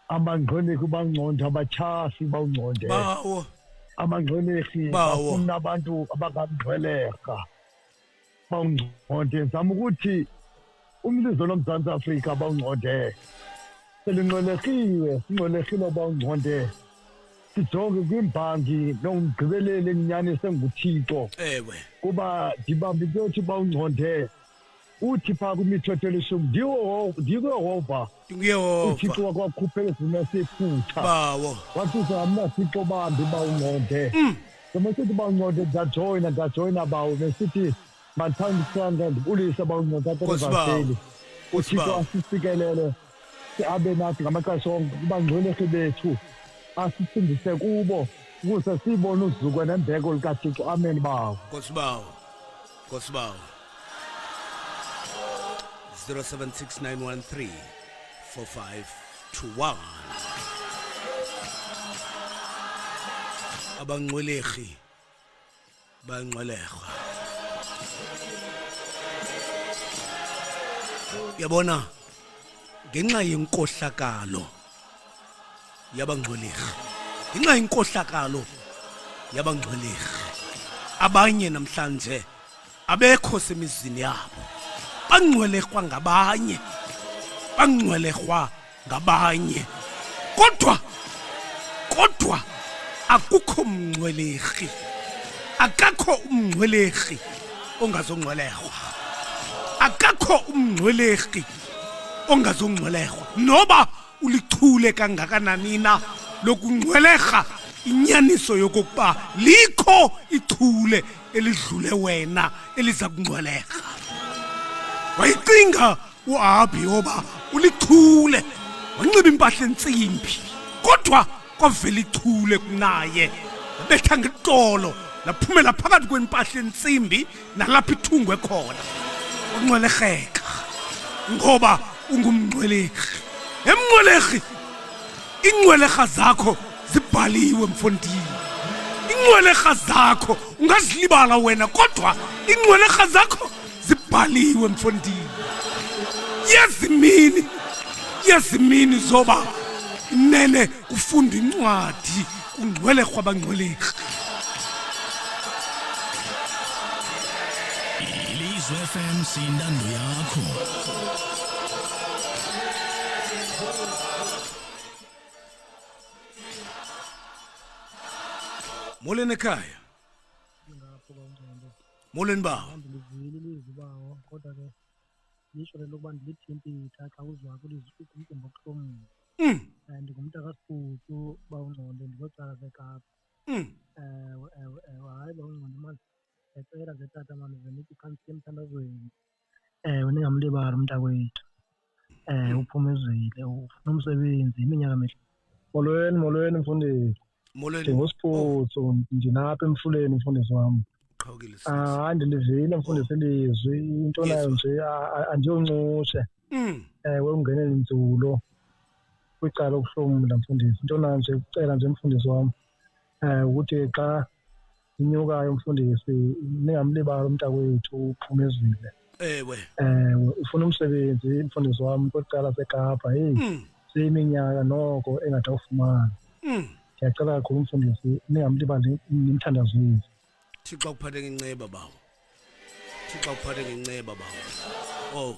S3: amangcweleki bawunqonde abatshasi bawunqonde.
S1: Bawo.
S3: Amangcweleki bafuna abantu abangangcweleha bawunqonde. Zama ukuthi umlizwe loMzantsi Afrika bawunqonde selingcwelehiwe, singcwelehile bawunqonde. Sijonge kwimbangi nomgqibeleli enyani senguThixo.
S1: Ewe.
S3: Kuba dibambi kwethu bawunqonde uthi phaa kwimithetho leshumi ndiyehova uThixo wakwakhuphe ezimo sephutha.
S1: Bawo.
S3: Wathi usamnathixo bambi bawunqonde. Somasithi bawunqonde ndajoyina bawo nesithi mathanda ndibulise bawunqonde aterivaseli. uThixo asisikelele abe nathi ngamaxesha onke kubangcwelehi bethu, asisindise kubo ukuze sibone uzuko nembeko likaThixo. Amen bawo.
S1: Nkosibawo. 0769134521. Abangcwelehi bangcwelehwa. Yabona ngenxa yenkohlakalo yabangcwelehi, ngenxa yenkohlakalo yabangcwelehi, abanye namhlanje abekho semizini yabo, bangcwelehwa ngabanye, kodwa akukho mngcwelehi, akakho umngcwelehi ongazongcwelehwa, akakho umngcwelehi ongazongcwelehwa. Noba ulichule kangakanani na lokungcweleha, inyaniso yokokuba likho ichule elidlule wena eliza kungcweleha. wayicinga uAbi oba ulichule wanxiba impahla entsimbi kodwa kwavela ichule kunaye betha ngeqolo laphumela phakathi kwempahla entsimbi nalapha ithungwe khona unqweleheka ngoba ungumnqwelekhi emnqwelekhi inqweleha zakho zibhaliwe mfondini inqweleha zakho ungazilibala wena kodwa inqweleha zakho zibhaliwe mfondini yazimini zoba nene kufunda incwadi ungcwele kwabangcwelekhi
S2: Ilizwe FM siyintando yakho.
S1: molweni ekhaya molweni bawo
S4: Bawo kodwa ke yisho lokuba ndilithintitha xa uzwa kulizwe umcimbi obuhlungu ndingumuntu akasiphucu bawungcondo ndizocala sekapa hayi bawungcondo manje ndiyacela ke tata mani venithi khansiye emthandazweni ningamlibali umntakwethu uphumezile ufuna umsebenzi iminyaka mihle molweni mfundisi ndingusiphucu ndinapha emfuleni mfundisi wami hayi ndilivile mfundisi ilizwi into nayo nje andiyoncutshe ungene inzulo kwicala okuhlomula mfundisi into nayo nje ucela nje mfundisi wami ukuthi xa inyukayo mfundisi ningamlibali umntakwethu uphumezile ufuna umsebenzi mfundisi wami kwicala sekapa seyiminyaka noko engathi awufumani ndiyacela kakhulu mfundisi ningamlibali nimthandazise
S1: Thixo ukuphathe ngenceba bawo Thixo ukuphathe ngenceba bawo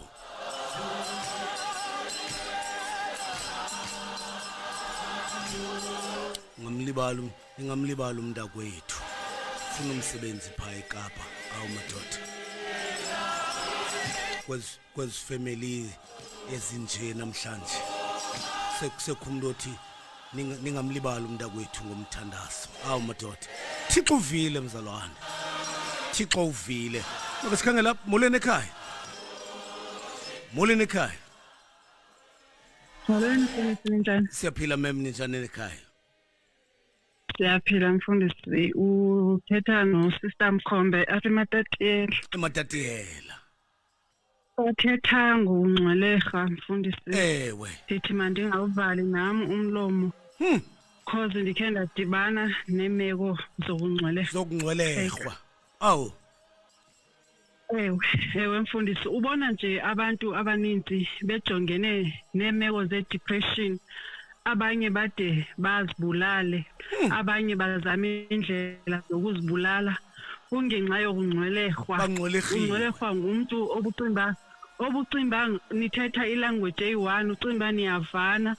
S1: ngingamlibala umntakwethu ufuna umsebenzi phaa eKapa awumadoda kwezi family ezinje namhlanje sekusekhumlo othi ningamlibala umntakwethu ngomthandazo awumadoda Thixo uvile mzalwane Thixo uvile ngoba sikhangela lapha molweni ekhaya
S5: Molweni njani?
S1: Siyaphila mem njani ekhaya?
S5: Siyaphila mfundisi uthetha no-sister Mkhombe apha eMatatiyela.
S1: eMatatiyela.
S5: Uthetha ngongcweleha mfundisi.
S1: Ewe.
S5: Sithi mandingawuvali nami umlomo. Cause ndikhe ndadibana nemeko
S1: zokungcwelehwa. Awu.
S5: Ewe mfundisi ubona nje abantu abaninzi bejongene nemeko ze-depression abanye bade bazibulale abanye bazama indlela zokuzibulala kungenxa yokungcwelehwa ungcwelehwa ngumuntu obucimba nithetha ilanguage eyi-1 ucimba niyavana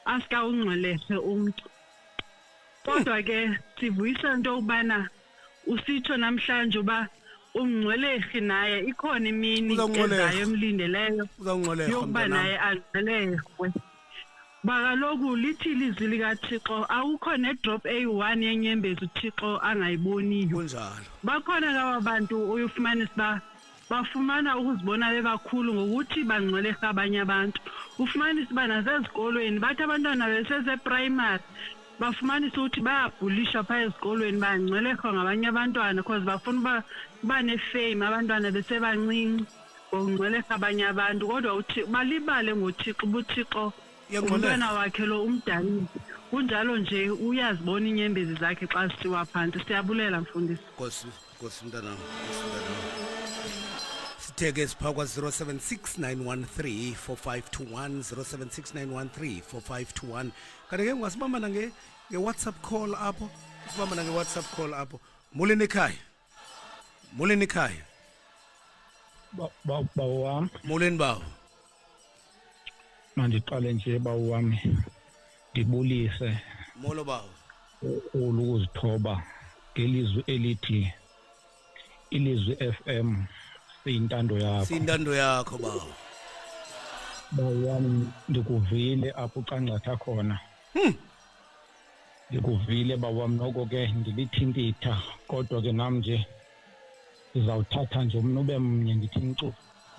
S5: asika ungcwelehe umuntu kodwa ke sivuyisa into yokubana usitsho namhlanje uba umngcwelehi naye ikhona imini ezayo emlindeleyo yokuba naye angcwelehwe bakaloku lithi ilizwi likaThixo awukho ne-drop eyi-1 yenyembezi uThixo angayiboniyo
S1: kunjalo
S5: bakhona laba bantu uyofumanisa uba bafumana ukuzibona bebakhulu ngokuthi bangcwelehe abanye abantu ufumanisa uba nasezikolweni bathi abantwana beseseprimary bafumanisa ukuthi bayabhulisha phaa ezikolweni bangcwelehwa ngabanye abantwana because bafuna uba ne-fame abantwana besebancinci ngokungcweleha abanye abantu kodwa balibale ngoThixo ubuThixo umntwana wakhe lo umdalile kunjalo nje uyazibona inyembezi zakhe xa sisiwa phansi siyabulela mfundisi
S1: Nkosi mntanami sitheke sipha kwa 0769134521 0769134521 kanti ke ungasibamba nge-WhatsApp call apho sibamba nge-WhatsApp call apho molweni ekhaya
S4: bawo wami
S1: molweni bawo
S4: mandiqale nje bawo wami ndibulise
S1: molo bawo
S4: ukuzithoba ngelizwi elithi ilizwi FM siyintando
S1: yakho bawo
S4: wami ndikuvile apho ucangatha khona ndikuvile bawami noko ke ndilithintitha kodwa ke nam nje ndizawuthatha nje umntu ube mnye ndithi ncu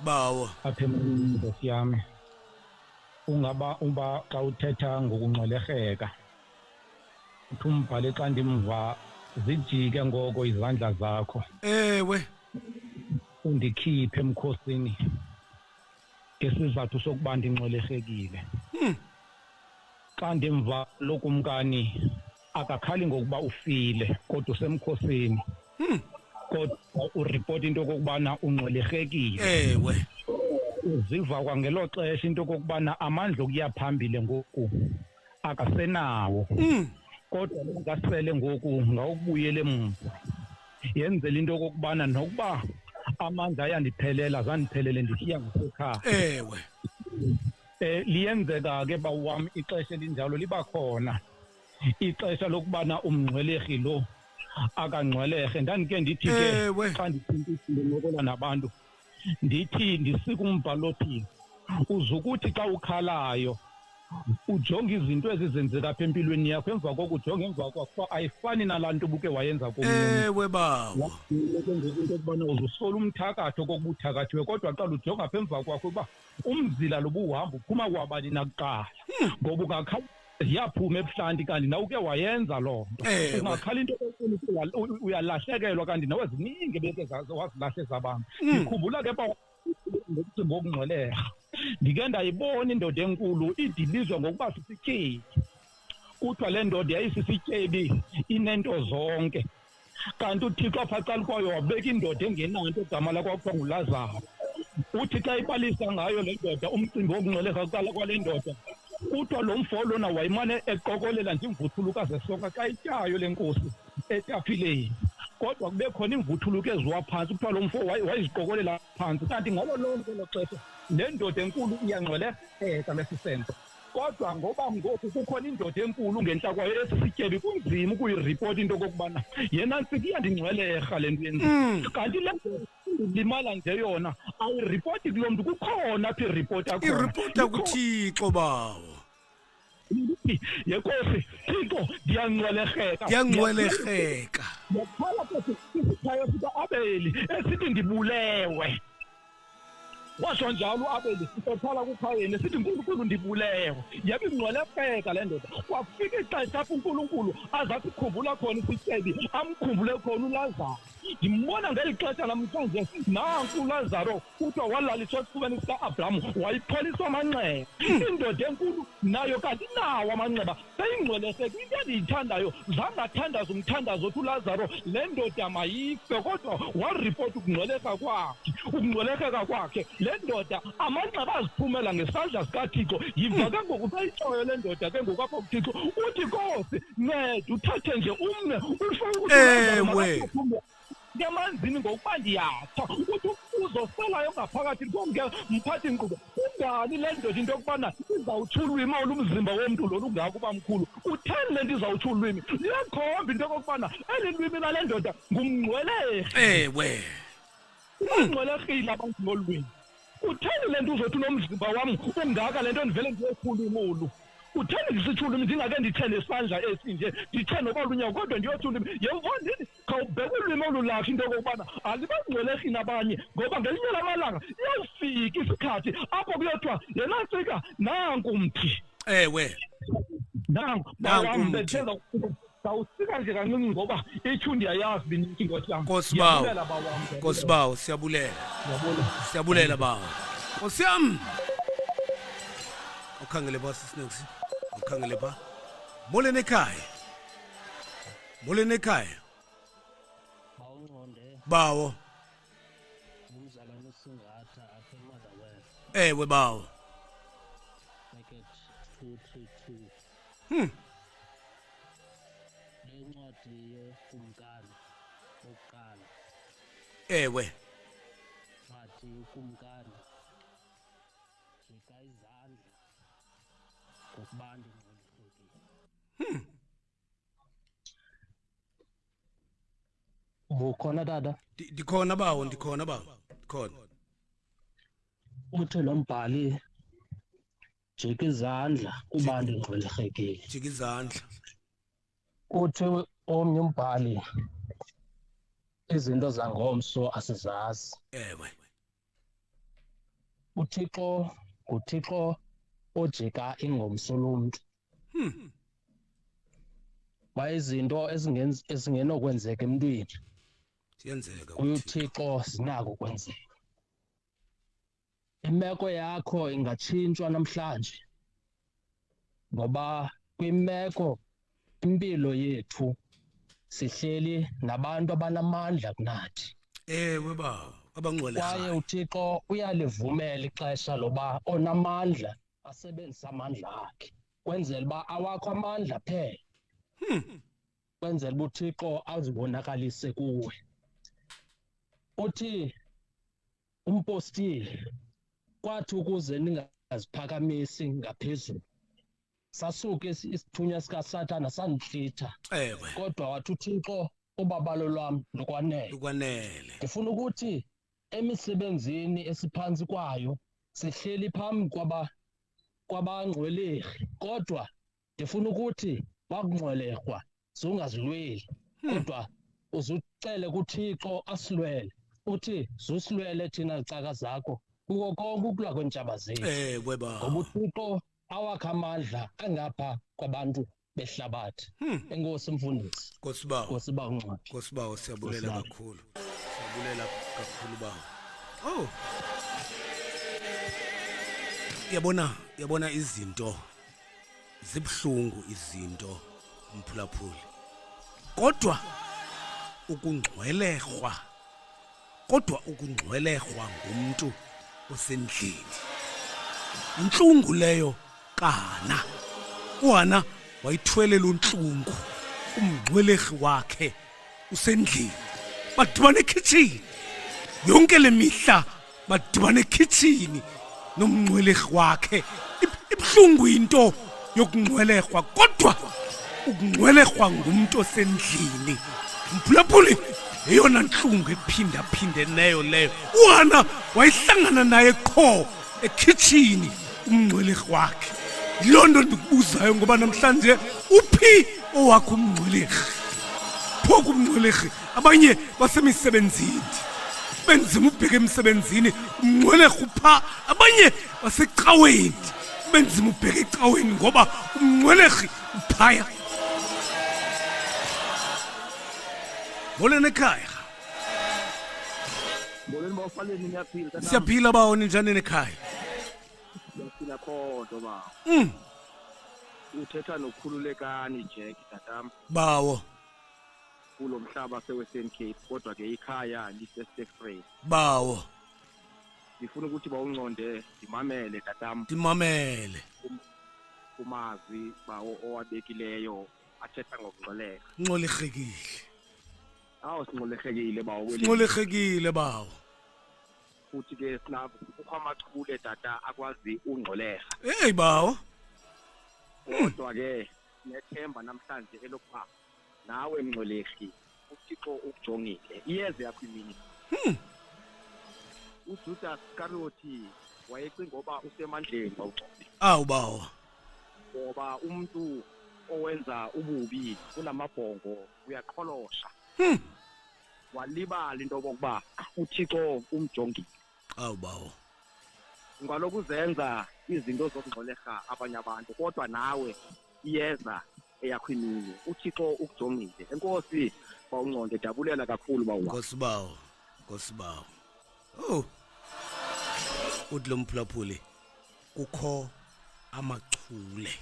S1: bawo
S6: apha emlilo siyami ungaba uba xa uthetha ngokungxwelerheka uthi umbhali xa ndimva zijike ngoko izandla zakho
S1: ewe
S6: undikhiphe emkhosini ngesizathu sokuba ndingxwelerhekile xa ndimva lokumkani akakhali ngokuba ufile kodwa usemkhosini kodwa uripota into okokubana ungxwelerhekile
S1: ewe
S6: uziva kwangelo xesha into okokubana amandla okuya phambili ngoku akasenawo kodwa ngasele ngoku ngawubuyele emva yenzela into okokubana nokuba amandla ayandiphelela zandiphelele ndisiya ngasekhaya
S1: ewe
S6: liyenzeka ke bawami ixesha elinjalo liba khona ixesha lokubana umngcwelerhi lo akangcwelerhe ndandike ndithi ke xa ndincokola nabantu ndithi ndisika umbhalo othini uzukuthi xa ukhalayo ujonge izinto ezizenzeka apha empilweni yakho emva koko ujonge emva kwakho ayifani nalaa nto ubuke wayenza
S1: ewe bawo
S6: into yokubana uzusola umthakatho kokuba uthakathiwe kodwa qala ujonge apha emva kwakho uba umzila lo buhamba uphuma kwabani nakuqala ngoba ungakhala ziyaphuma ebuhlanti kanti nawe uke wayenza loo nto ungakhala into uyalahlekelwa kanti nawe ziningi beke wazilahle zabantu ndikhumbula ke ngomcimbi wokungcwelerha ndike ndayibona indoda enkulu idilizwa ngokuba sisityebi kuthiwa le ndoda yayisisityebi inento zonke kanti uthixo apha cala kwayo wabeka indoda engenanto egama lakho kwakuthiwa nguLazaro uthi xa ibalisa ngayo le ndoda umcimbi wokungcwelerha kuqala kwale ndoda kuthiwa lo mfo lona wayimane eqokolela nje imvuthulukazi esoka xa ityayo le nkosi etafileni kodwa kube khona imvuthuluko eziwa phantsi kuthiwa lo mfo wayiziqokolela phantsi kanti ngalo lonke lo xesha le ndoda enkulu iyangcweleka lesisenzo kodwa ngoba ngoku kukhona indoda enkulu ngentla kwayo esisityebi kunzima ukuyiripota into okokubana yena ntsiki iyandingcwelerha le nto yenziwa kanti le limala nje yona ayiripoti kulo mntu kukhona apha iripota khona
S1: iripota kuthixo bawo
S6: yenkosi thixo ndiyangcwelerheka yakhala kodwa isithayo sika-Abeli esithi ndibulewe washo njalo u-Abeli sitothala kukhayeni esithi uNkulunkulu ndibulewe yabe ingcwelerheka le ndoda kwafika ixesha apho uNkulunkulu azathi khumbula khona isityebi amkhumbule khona uLazaro ndimbona ngeli xesha namhlanje nanku uLazaro kuthiwa walaliswa esifubeni sika-Abrahamu wayipholiswa amanxeba indoda enkulu nayo kanti nawo amanxeba seyingcweleseke into endiyithandayo zangathandaza umthandazo othi uLazaro le ndoda mayife kodwa waripota ukungcweleka kwakhe le ndoda amanxeba aziphumela ngesandla sikaThixo yiva ke ngoku sayitshoyo le ndoda ke ngoku apho kuThixo uthi Nkosi nceda uthathe nje umne
S1: ewe
S6: ngemanzini ngokuba ndiyatsha ukuthi uzoselayo ngaphakathi konke mphathi nkqubo ingani le ndoda into yokubana izawutsho ulwimi olumzimba womntu lo lungako uba mkhulu kutheni le nto izawutsho ulwimi liyakhomba into yokokubana eli lwimi lale ndoda ngumngcwelerhi
S1: ewe
S6: ungcwelerhile abantu ngolwimi kutheni le nto uzothi unomzimba wam ungaka le nto ndivele ndiyokhuluma olu utheni ndisitsho ulwimi ndingake ndithe nesandla esinje ndithe noba lunyawo kodwa ndiyotsho ulwimi yemvondini khawubheka ulwimi olulakho into yokokubana alibangcwelerhini abanye ngoba ngelinye lamalanga iyafika isikhathi apho kuyothiwa yena ntsika nanku mthi
S1: ewe
S6: nanku bawambetheza sawusika nje kancinci ngoba itshu ndiyayazi biniki nkosi yam
S1: Nkosi bawo siyabulela bawo Nkosi yam ukhangele ba sisinoksi ukhangele ba molene ekhaya bawo
S7: umzalwane Singatha apha eMotherwell
S1: ewe bawo
S7: packet 232 lencwadi yokumkani oqala
S1: ewe
S7: wathi ukumkani jika izandla ngokuba ndingcwelekile ukhona tata
S1: ndikhona bawo khona
S7: uthi lo mbhali jika izandla kuba ndingcwelekile
S1: jika izandla
S7: uthi omnye umbhali izinto zangomso asizazi
S1: ewe
S7: uThixo nguThixo ojika ingomso lomntu. Izinto ezingenokwenzeka emntwini
S1: siyenzeka
S7: uThixo zinako ukwenzeka. Imeko yakho ingatshintshwa namhlanje ngoba kwimeko impilo yethu sihleli nabantu abanamandla kunathi.
S1: Ewe bawo abangcwele
S7: Kwaye uThixo uyalivumela ixesha loba onamandla asebenzisa amandla akhe kwenzela uba awakho amandla aphela. Kwenzela uba uThixo azibonakalise kuwe. Uthi umpostile kwathi ukuze ningaziphakamisi ngaphezulu sasuke isithunywa sikaSathana sandihlitha.
S1: ewe
S7: Kodwa wathi uThixo ubabalo lwam lukwanele.
S1: ukwanele
S7: Ndifuna ukuthi emisebenzini esiphantsi kwayo sihleli phambi kwabangcwelerhi, kodwa ndifuna ukuthi wakungcwelekwa zungazilweli kodwa uzucele kuThixo asilwele. Uthi zusilwele thina zicaka zakho kuko konke ukulwa kweentshaba zethu.
S1: ewe bawo
S7: Ngoba uThixo awakha amandla angapha kwabantu behlabathi. Enkosi mfundisi.
S1: Nkosi bawo
S7: Nkosi ba uncwadi.
S1: Nkosi bawo siyabulela
S7: Nkosi
S1: kakhulu bawo. Oh yabona izinto zibhlungu izinto umphulaphuli kodwa ukungcwelerhwa ngumuntu osendlini inhlungu leyo kana uHana wayithwelela unhlungu umngcwelerhi wakhe usendlini badibana ekitchen yonke lemihla badibana ekitchen nomngcwelerhi wakhe ibhlungu into yokungcwelerhwa kodwa ukungcwelerhwa ngumuntu osendlini mphulaphuli eyona nhlungu ephinda-phindeneyo leyo uHana wayihlangana naye qho ekitchen umngcwelerhi wakhe. Yiloo nto ndikubuzayo ngoba namhlanje uphi owakho umngcwelerhi phoku umngcwelerhi abanye basemisebenzini benzima ubheka emsebenzini umngcwelerhi upha abanye basecaweni benzima ubheka ecaweni ngoba umngcwelerhi uphaya. Molweni ekhaya
S8: Molweni bafaleni niyaphila tata.
S1: siyaphila bawo ninjani ekhaya
S8: Siyaphila khonto ba. Uthetha nokhululekani Jack tatam
S1: bawo
S8: kulo mhlaba seWestern Cape kodwa ke ikhaya liseSterkspruit.
S1: bawo
S8: Ngifuna ukuthi bawunconde dimamele tatam
S1: ndimamele
S8: kumazwi bawo owabekileyo athetha ngokungcweleka.
S1: ncolerhekile
S8: Awu singolehekile bawo kweli.
S1: ncolerhekile bawo
S8: Futhi ke sinabo kukho amachule tata akwazi ungcweleka.
S1: hey bawo
S8: Kodwa ke nethemba namhlanje elokuba nawe mngcweleki uThixo ukujongile iyeze yakho imini. uJudas Iscariot wayecinga ngoba usemandleni bawugcwele
S1: awu bawo
S8: ngoba umuntu owenza ububi kunamabhongo uyaqholosha. Walibala into yokuba uThixo umjongile.
S1: awu bawo
S8: Ngaloku uzenza izinto zokungcweleka abanye abantu kodwa nawe iyeza eyakho imini uThixo ukujongile. Enkosi bawunconde dabulela kakhulu bawo.
S1: Nkosi bawo oh uthi lo mphulaphuli kukho amachule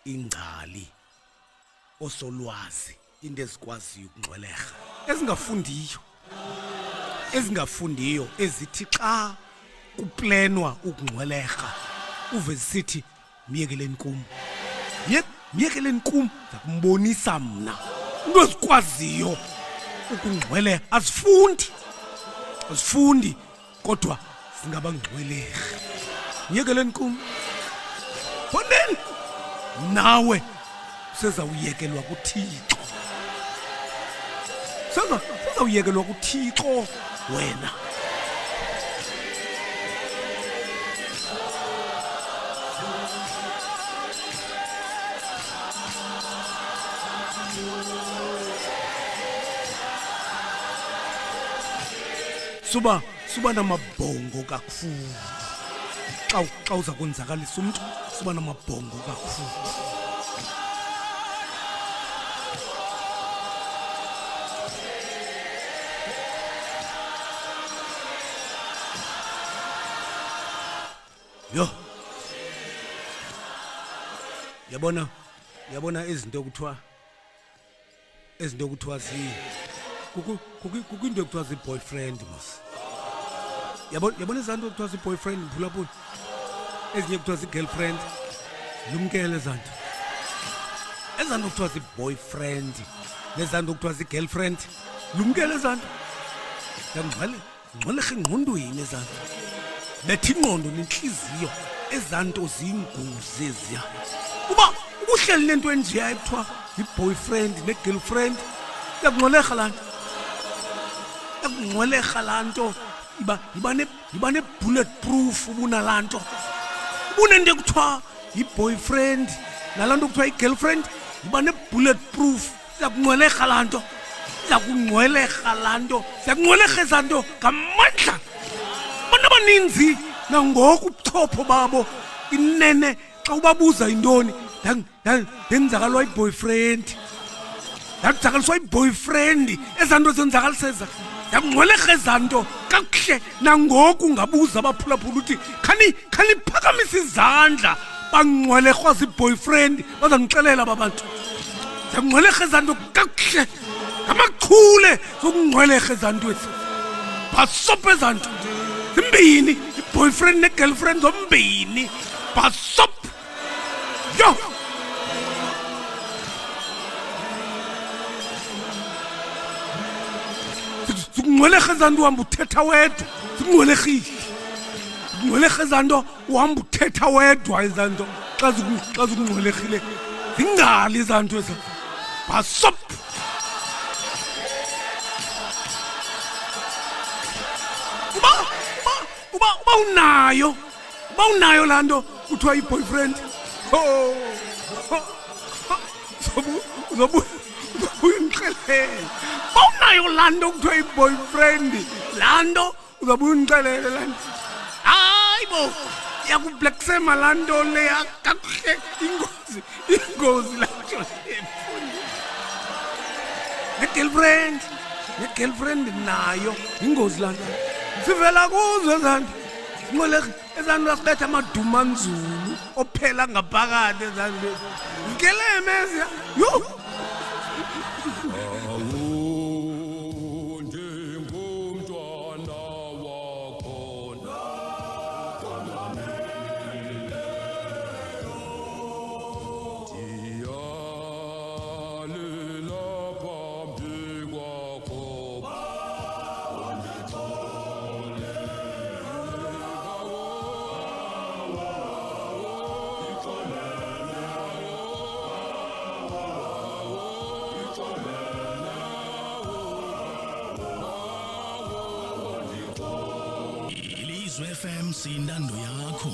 S1: ingcali osolwazi into ezikwaziyo ukungcwelerha ezingafundiyo ezithi xa kuplenwa ukungcwelerha uve zisithi miyekeleni kum zakumbonisa mna into ezikwaziyo ukungcwelerha azifundi kodwa singabangcwelerhi miyekeleni kum phondeni nawe sezawuyekelwa kuThixo sezawuyekelwa kuThixo wena suba namabhongo kakhulu xa uza kwenzakalisa umuntu suba namabhongo kakhulu. Yo yabona izinto kuthiwa kukwinto ekuthiwa zi-boyfriend mos. Yabona izanto ekuthiwa zi-boyfriend mphulaphula, ezinye kuthiwa zi-girlfriend, lumkele ezanto. Ezanto kuthiwa zi-boyfriend nezanto kuthiwa zi-girlfriend, lumkele ezanto. Ngxwelerha engqondweni ezanto, betha ingqondo nenhliziyo, ezanto ziyingozi eziya. Uba ubuhleli nento enjeya ekuthiwa yi-boyfriend ne-girlfriend, yakungxwelerha laa nto. Yakungxwelerha laa nto, iba ne-bulletproof ubunalaa nto. Ubunento ekuthiwa yi-boyfriend nalaa nto kuthiwa yi-girlfriend, iba ne-bulletproof. Yakungxwelerha laa nto, yakungxwelerha laa nto, yakungxwelerha ezaa nto ngamandla. Abantu abaninzi nangoku ubuchopho babo inene xa ubabuza intoni, ndenzakalwa yi-boyfriend, ndakuzakaliswa yi-boyfriend, ezaa nto zenzakaliseza. Yakungxwelerha ezaa nto kakuhle. Nangoku ungabuza abaphulaphula uthi khaniphakamise izandla bangcwelerhwa zii-boyfriend, bazandixelela aba bantu. Yakungxwelerha ezaa nto kakuhle, ngamachule zokungcwelerha ezaa nto ezi. Bhasopa ezaa nto zimbini, i-boyfriend ne-girlfriend zombini, bhasop. Yo zikungcwelerha ezaa nto uhamba uthetha wedwa, zikungcwelerhile. Zikungcwelerha ezaa nto uhamba uthetha wedwa, ezaa nto xa zikungcwelerhile zingali ezaa nto eza, bhasop. Uba unayo laa nto kuthiwa yi-boyfriend, uzobuyindixelele. Uba unayo laa nto kuthiwa yi-boyfriend, laa nto uzobuyindixelele laa nto. Hayi bo, yakublekisema laa nto leya kakuhle, ingozi laa nto ne-girlfriend nayo ingozi laa nto. Sivela kuzo ezaa nto, ezaa nto asibetha amadumanzulu ophela ngaphakathi ezaa nto. Zikeleme eziya. Yo
S2: Ilizwe FM siyintando yakho.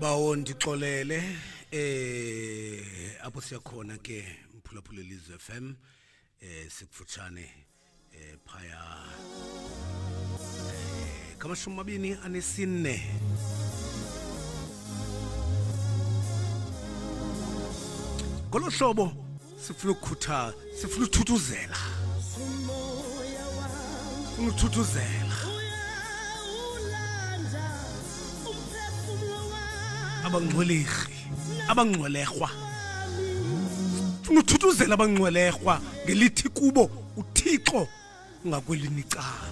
S1: bawo ndixolele apho siyakhona ke mphulaphula Elizwe FM sikufutshane phaya kama-24 ngolo hlobo sifuna ukukhuthaza sifuna uthuthuzela abangcwelerhwa funa uthuthuzela abangcwelerhwa ngelithi kubo uThixo ngakwelini icala.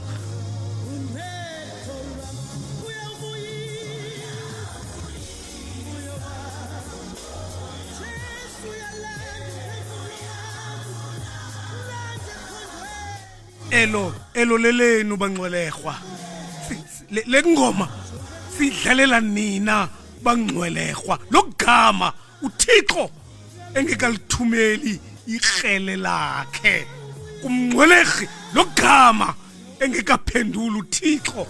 S1: elo lelenu bangcwelerhwa le ngoma sidlalela nina bangcwelerhwa lokugama uThixo engekalithumeli ikrele lakhe kumngcwelerhi lokugama engekaphendula uThixo.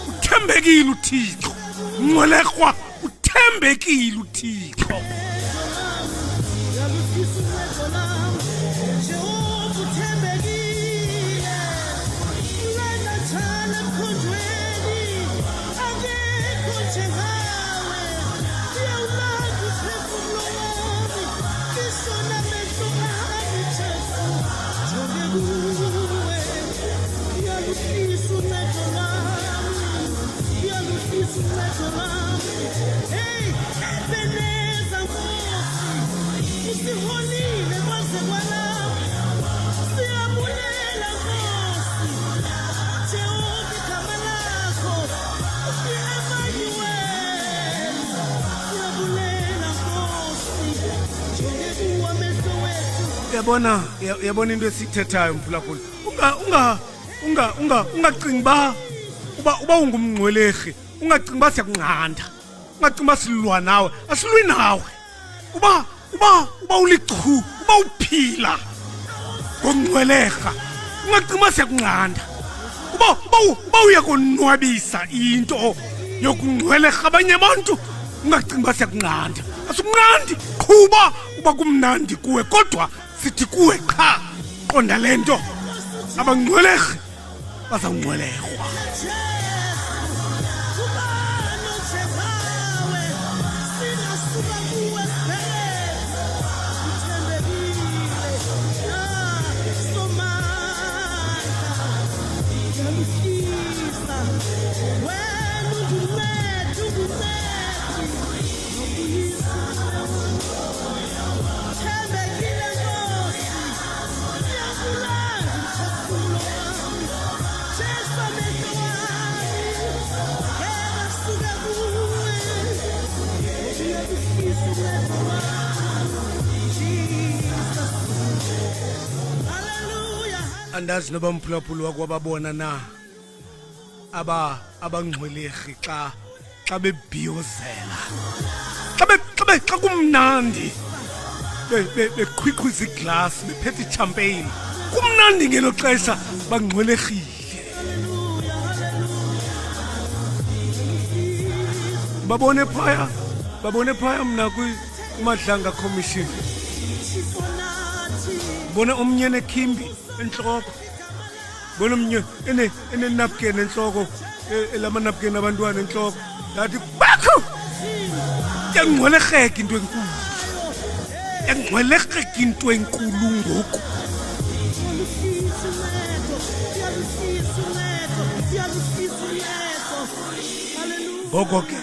S1: Uthembekile uThixo ngcwelerhwa uthembekile uThixo. Yabona into esithethayo mphulaphula ungacinga uba ungumngcwelerhi ungacinga uba siyakunqanda ungacinga uba silwa nawe asilwi nawe uba ulichu uba uphila ngongcwelerha ungacinga uba siyakunqanda uba uyakonwabisa into yokungcwelerha abanye abantu ungacinga uba siyakunqanda asikunqandi qhuba uba kumnandi kuwe kodwa sithi kuwe qha qonda lento abangcwelerhi bazawungcwelerhwa. Andazi noba mphulaphula wakwababona na abangcwelerhi xa bebhiyozela xa kumnandi beqhwiqhwiza iglasi bephethe ichampagne kumnandi ngelo xesha bangcwelerhile. babone phaya mna kumadlanga commission bona omnye nekhimbi enhloko bona omnye enenapkin enhloko elamanapkin abantwana enhloko ngathi bakho yangcwelerheka into enkulu ngoku. Ngoko ke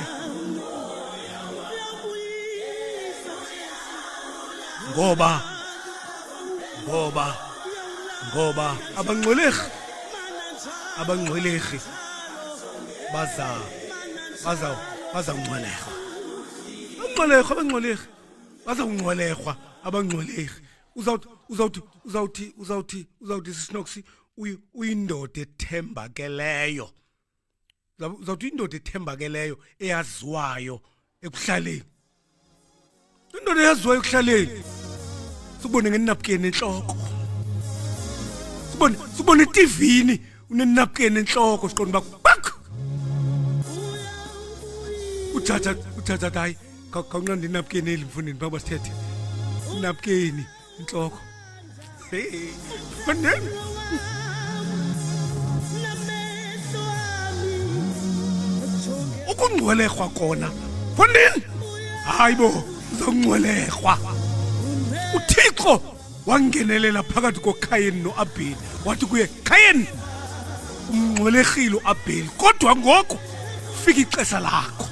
S1: ngoba abangcwelerhi bazawungcwelerhwa bazawungcwelerhwa abangcwelerhi. Uzawuthi sisinokusi uyindoda ethembakeleyo uzawuthi indoda ethembakeleyo eyaziwayo ekuhlaleni indoda eyaziwayo ekuhlaleni subone ngenapkin enhloko Sibone TV-ni unenapkeni enhloko siqonda bak. Uthatha hayi kawunqanda inapkeni elimfundini baba sithethe. Inapkeni enhloko. Hey. Manje ukungcwelekwa kona mfundini hayibo uzongcwelekwa uThixo wangenelela phakathi koKhayini noAbheli wathi kuye Khayini umngcwelekile uAbheli kodwa ngoku fika ixesha lakho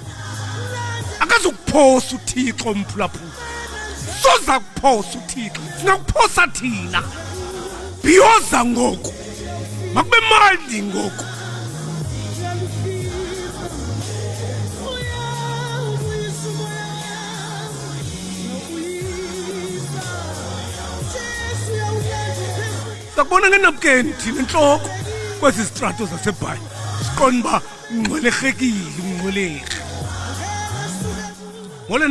S1: akazukuphosa uThixo umphulaphula soza kuphosa uThixo sinakuphosa thina biyoza ngoku makube mandi ngoku sakubona ngenapkeni thina enhloko kwesi strato zaseBhayi siqonda ungcwelekile ungcweleke mole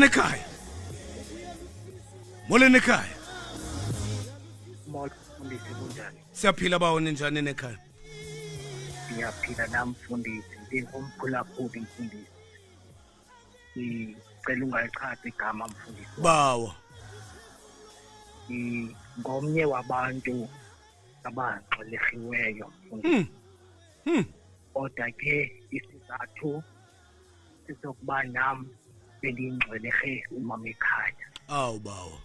S1: nekhaya
S9: mfundisi kunjani
S1: siyaphila bawona njani nekhaya
S9: siyaphila namfundisi ngomphulaphuli mfundisi ngicela ungayichaza igama mfundisi
S1: bawa
S9: ngomnye wabantu abangcwelekiweyo mfundisi kodwa ke isizathu sizokuba nami bengingcweleke umama ekhaya
S1: awu bawa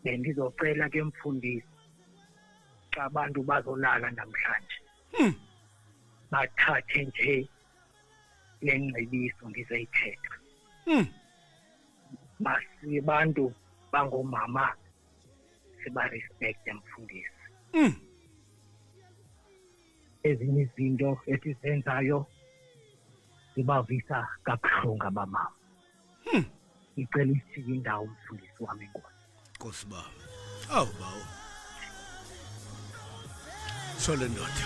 S9: bengizocela ke mfundisi xa abantu bazolala namhlanje bathathe nje lengcebiso ngizayithetha basibantu bangomama siba respect mfundisi ezinye izinto esizenzayo sibavisa kabuhlungu abamama ngicela isike indawo mfundisi wami
S1: Nkosi baba awu bawo sole ndoda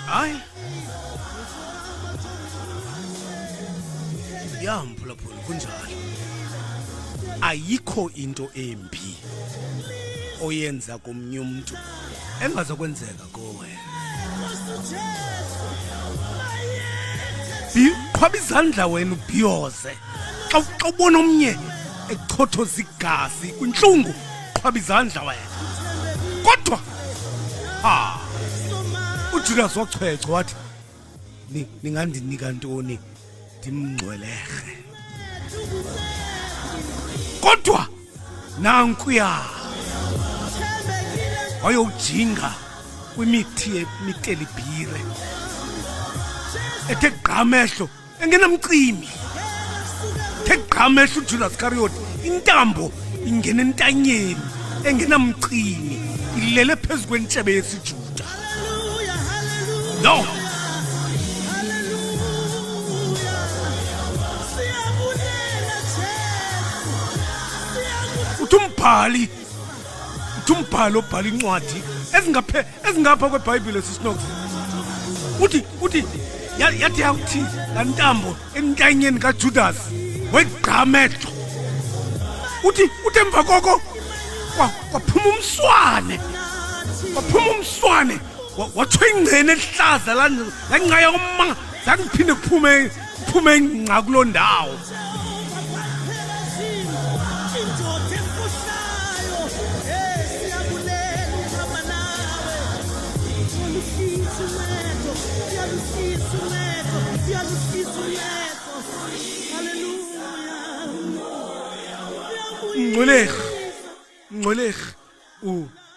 S1: hayi yamphulaphula kunjalo ayikho into embi oyenza komnye umuntu engazokwenzeka kowe qhwaba izandla wena ubhiyoze xa ubona omnye echothoza igazi kwinhlungu qhwaba izandla wena kodwa uJudas wachwecha wathi ningandinika ntoni ndimngcweleke kodwa nankuya wayojinga kwimithi yemithelibhire ethe gqamehlo engenamcimi ethe gqamehlo uJudas Iscariot intambo ingena entanyeni engenamcimi ilele phezu kwentshebe yesijuda no umbhali obhala incwadi ezingapha kweBhayibhile sisinokuthi uthi yathi yakuthi lantambo entanyeni kaJudas wegqamehlo uthi emva koko kwaphuma umswane wathwa ingcene ehlaza lanqaya komanga zangiphinde kuphume ingca kuloo ndawo Ngcweleke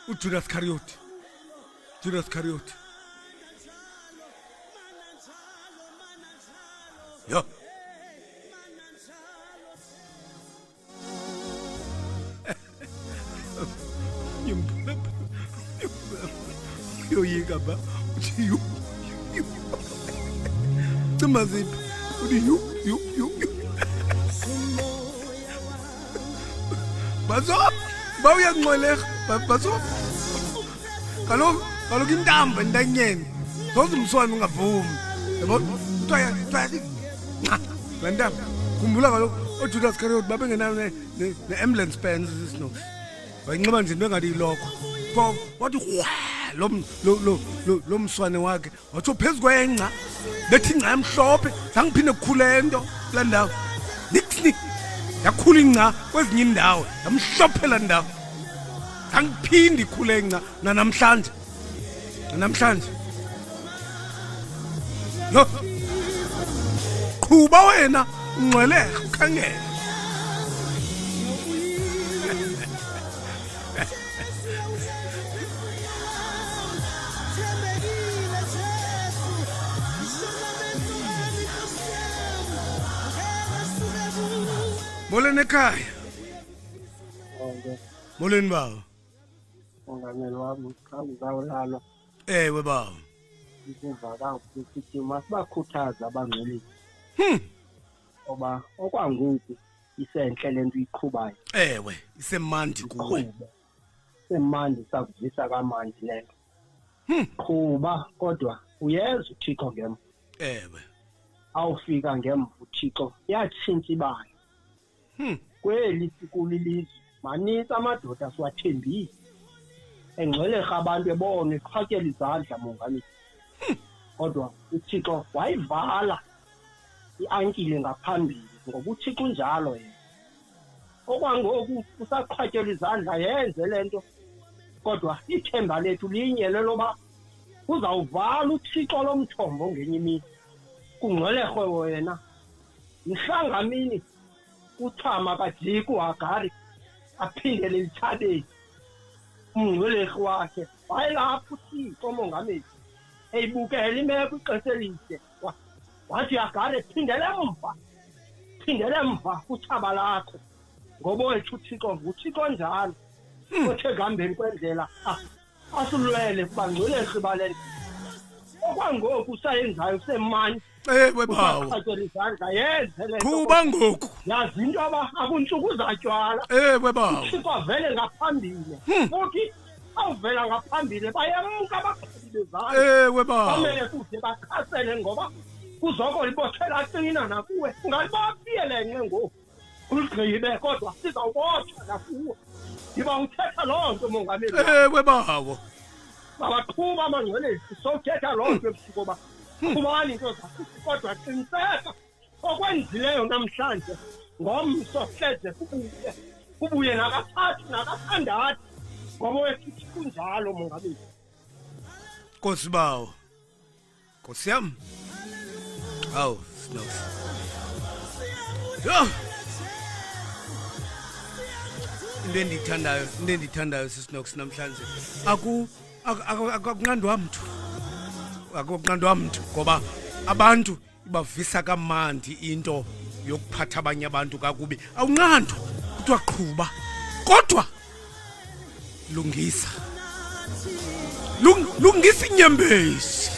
S1: uJudas Iscariot yo yoyika ba uthi Tumaziphi uthi you Bazop bawuyangcweleka bazop kaloku intambo entanyeni zozumswane ungavumi yabo uthiwa la ntambo khumbula kaloku uJudas Iscariot babengenayo ne-ambulance pens isinox wayinxiba nje bengathi yiloko wathi lo mswane wakhe wathi phezulu kwengca bethi ingca emhlophe zangiphinde kukhule into la ndawo nixni yakhula ingca kwezinye indawo yamhlophela ndawo zangiphinde ikhule ingca namhlanje lo qhuba wena ungcwele ukhangele Molweni ekhaya. Molweni baba.
S9: Ungameli wami xa uzawulala.
S1: Ewe baba.
S9: Ikuvaka ukuthi masibakhuthaza abangcwelisi. Oba okwangoku isenhle lento iqhubayo.
S1: Ewe, isemandi kuwe.
S9: Semandi sakuvisa kamandi lento. Qhuba kodwa uyeza uThixo ngemva.
S1: Ewe.
S9: Awufika ngemva uThixo yatshintsha ibala. Kweli sikulilizwe manisi amadoda siwathembile engcweleka abantu ebone eqhatyela izandla mongameli kodwa uThixo wayivala iankile ngaphambili ngoba uThixo unjalo yena okwangoku usaqhatyela izandla yenze lento kodwa ithemba lethu linye leloba uzawuvala uThixo lomthombo ngenye imini kungcwelekwe wena mhlangamini uthama kajiku Hagari aphindele lithabeni umngcweleki wakhe wayelapho uThixo mongameli eyibukela imeko ixesha elide wathi Hagari phindele emva kuthaba lakho ngoba wethu uThixo njalo othe ngambeni kwendlela asulwele kubangcweleki balento okwangoku usayenzayo semani
S1: ewe bawo qhuba ngoku
S9: yazi into akuntsuku zatywala
S1: ewe bawo
S9: uThixo avele ngaphambili futhi awuvela ngaphambili bayamka abaqhubi bezandla
S1: ewe bawo
S9: bamele kude bakhasele ngoba kuzoko libothela qina nakuwe ngalibafiyelenxe ngoku uligqibe kodwa sizawubotha nakuwe ndiba uthetha loo nto mongameli
S1: ewe bawo
S9: babaqhuba abangcwelisi sowuthetha loo nto ebusuku oba khubani into zakho kodwa qiniseka okwenzileyo namhlanje ngomso hleze kubuye nakathathu nakathandathu ngoba wethu kunjalo mongameli
S1: Nkosi bawo Nkosi yami awu Snows yo into endiyithandayo sisinox namhlanje akunqandwa mntu ngoba abantu ibavisa kamandi into yokuphatha abanye abantu kakubi awunqandwa kuthiwa qhuba kodwa lungisa inyembezi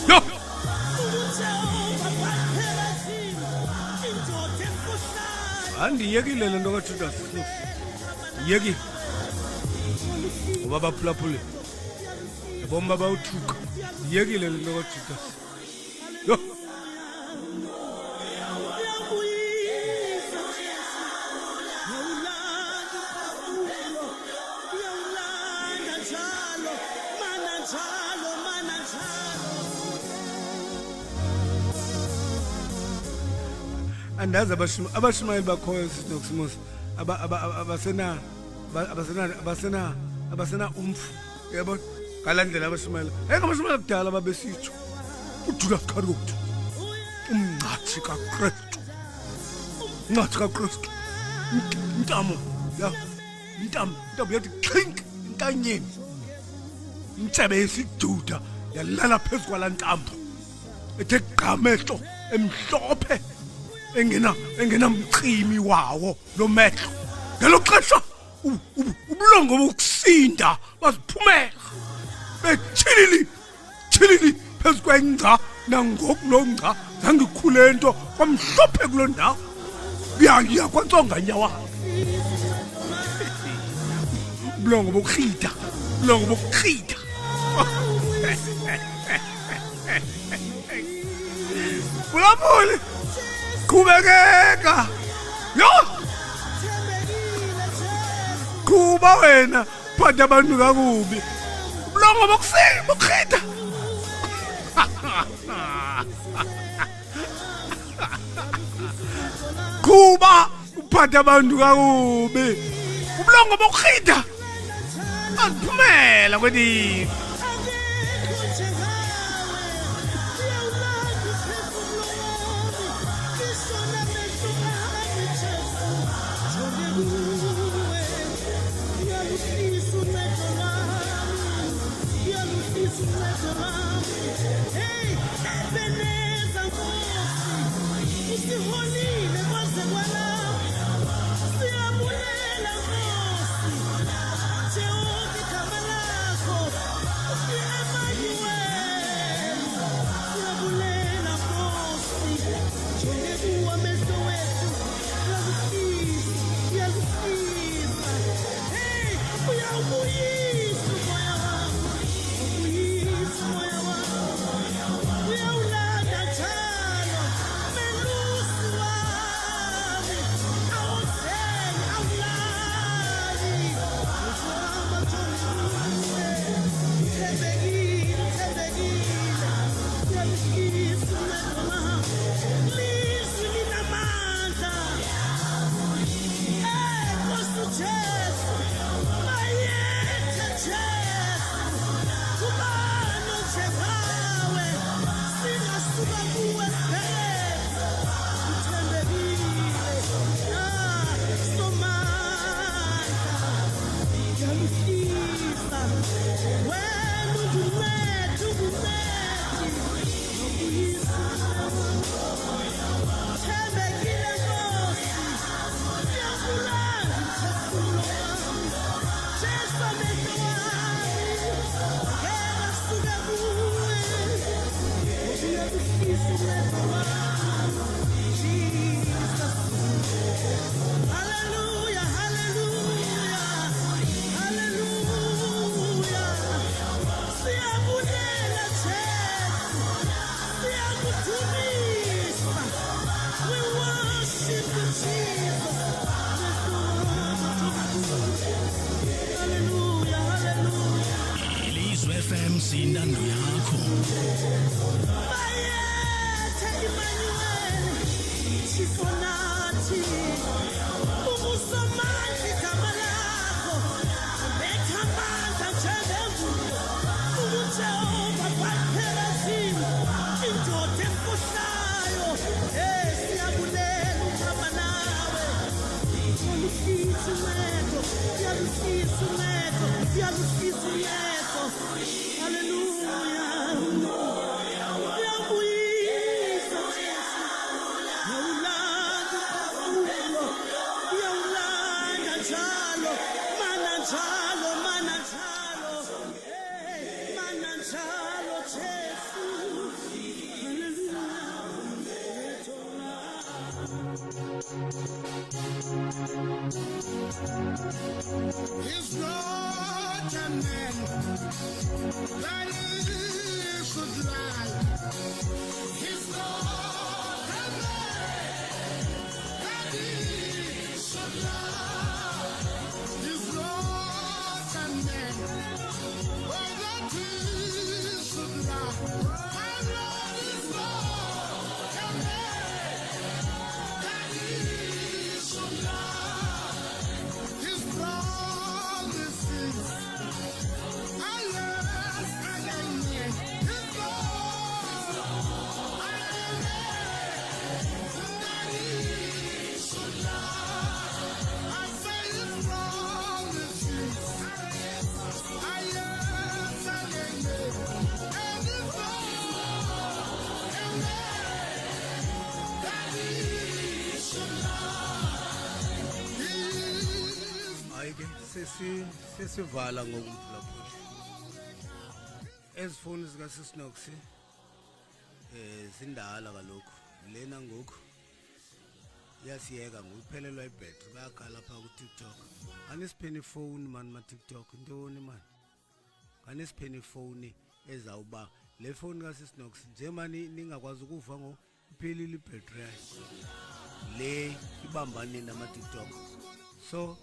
S1: yo andiyekile le nto kaJudas yeki ngoba baphulaphule bomba bawuthuka yekile le nto kaJudas yo andazi abashumayeli bakhoyo sinokusimusa abasena umfu yabo ngalandlela abashumayeli ngamashumela kudala babesitsho uJudas Iscariot umncathi kaKristu intamo yathi clink intanyeni intsebe yesijuda yalala phezu kwalantambo ethe gqamehlo emhlophe engena mchimi wawo lo mehlo ngelo xesha ubulongo bokusinda baziphumela bethilili phezu kwengca nangokulongca zangikhule nto kwamhlophe kulo ndawo biya kwantsonga nyawa ubulongo bokukhida Bulabuli qhubekeka yo Kuba wena phatha abantu kakubi. Ubulongo bokukhitha. Kuba uphatha abantu kakubi. Ubulongo bokukhitha. Aphumela kwedi.
S2: FM sindando yakho.
S10: He's not a man that he should lie. He's not a man that he should lie. He's not a man that he should lie. My Lord is not a man that he should lie.
S1: Sesivala ngokumphulaphula. Ezifoni zika Sisnox sindala kalokho. Lena ngoku yasiyeka ngokuphelelwa ibattery bayakhala lapha ku TikTok. Anisipheni phone man ma TikTok ntoni man. Anisipheni phone ezawuba le phone ka Sisnox nje mani ningakwazi ukuva ngo iphelile ibattery le ibambane nama TikTok. So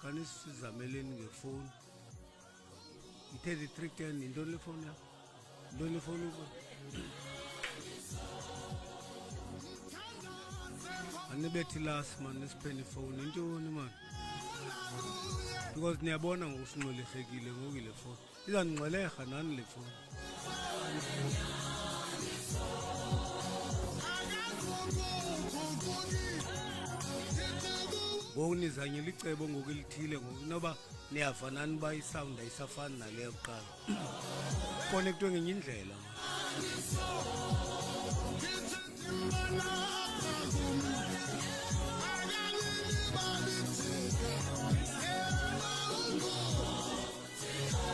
S1: kanisizameleni ngefoni. I-3310 intoni le phone yakho? Intoni le phone yakho? Anibethi last man nisipheni phone intoni man? Because niyabona ngokusingcwelesekile ngokile phone. Izangcweleha nani le phone. Ngonizanye licebo ngokulithile ngokunoba niyafanana ba isound ayisafani nale yokuqala. Connectwe ngenye indlela.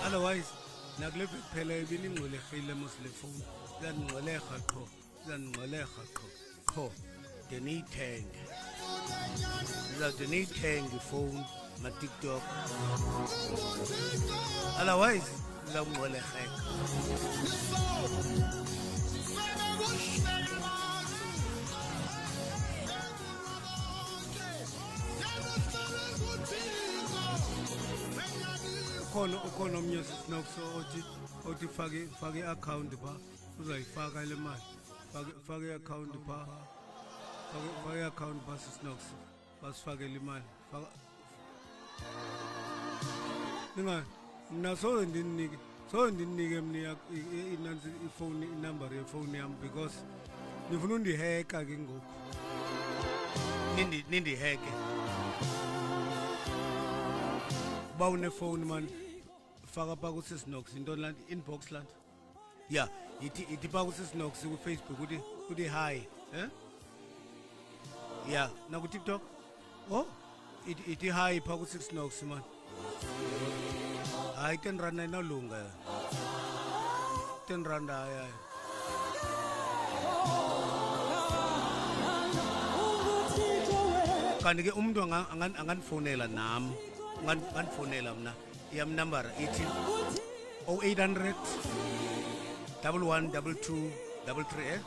S1: Otherwise nakule phela ibiningcwelehile mosle phone. Izangcweleha qho. Izangcweleha qho. Denithenge. Denithenge phone ma TikTok. Otherwise izangcweleheka. Ukhona omnye sinokuso othi fake account ba uzayifaka le mali fake account ba fake account ba sinokuso basifake le mali ninga naso ndinike mina inansi ifone inumber yefone yami because ngifuna undiheka ke ngoku nindiheke ba une phone man faka pa ku Sisnox into land inbox land yeah ithi pa ku Sisnox ku Facebook uthi hi yeah na ku TikTok ithi hi pa ku Sisnox man hayi 10 rand ayinalunga 10 rand hayi kanti ke umuntu anganifonela nami nganifonela mina yam number ithi 0800 1122 33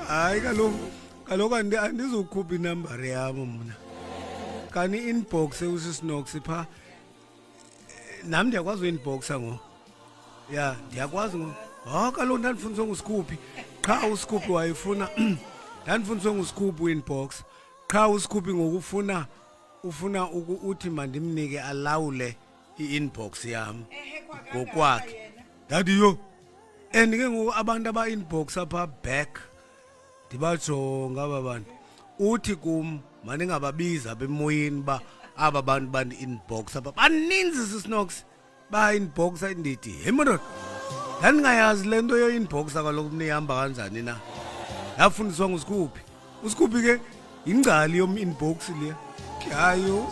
S1: hayi kaloku andizokhupha inumber yami mina kani inbox usisinox pha nami ndiyakwazi uinboxa ngo ya ndiyakwazi ngo kaloku ndandifundiswe nguScoopy qha uScoopy wayifuna ndandifundiswe nguScoopy uinbox qha uScoopy ngokufuna uthi mandimnike alawule iinbox yami ngokwakhe dadi yo and ke ngoku abantu aba inbox apha back ndibajonga ababantu uthi kum mandingababiza bemoyeni ba aba bantu bani inbox apha baninzi Sisnox ba inbox indithi hemona ndandingayazi lento yo inbox kaloku nihamba kanjani na yafundiswa nguScoopy uScoopy ke ingcali yom inbox le hayo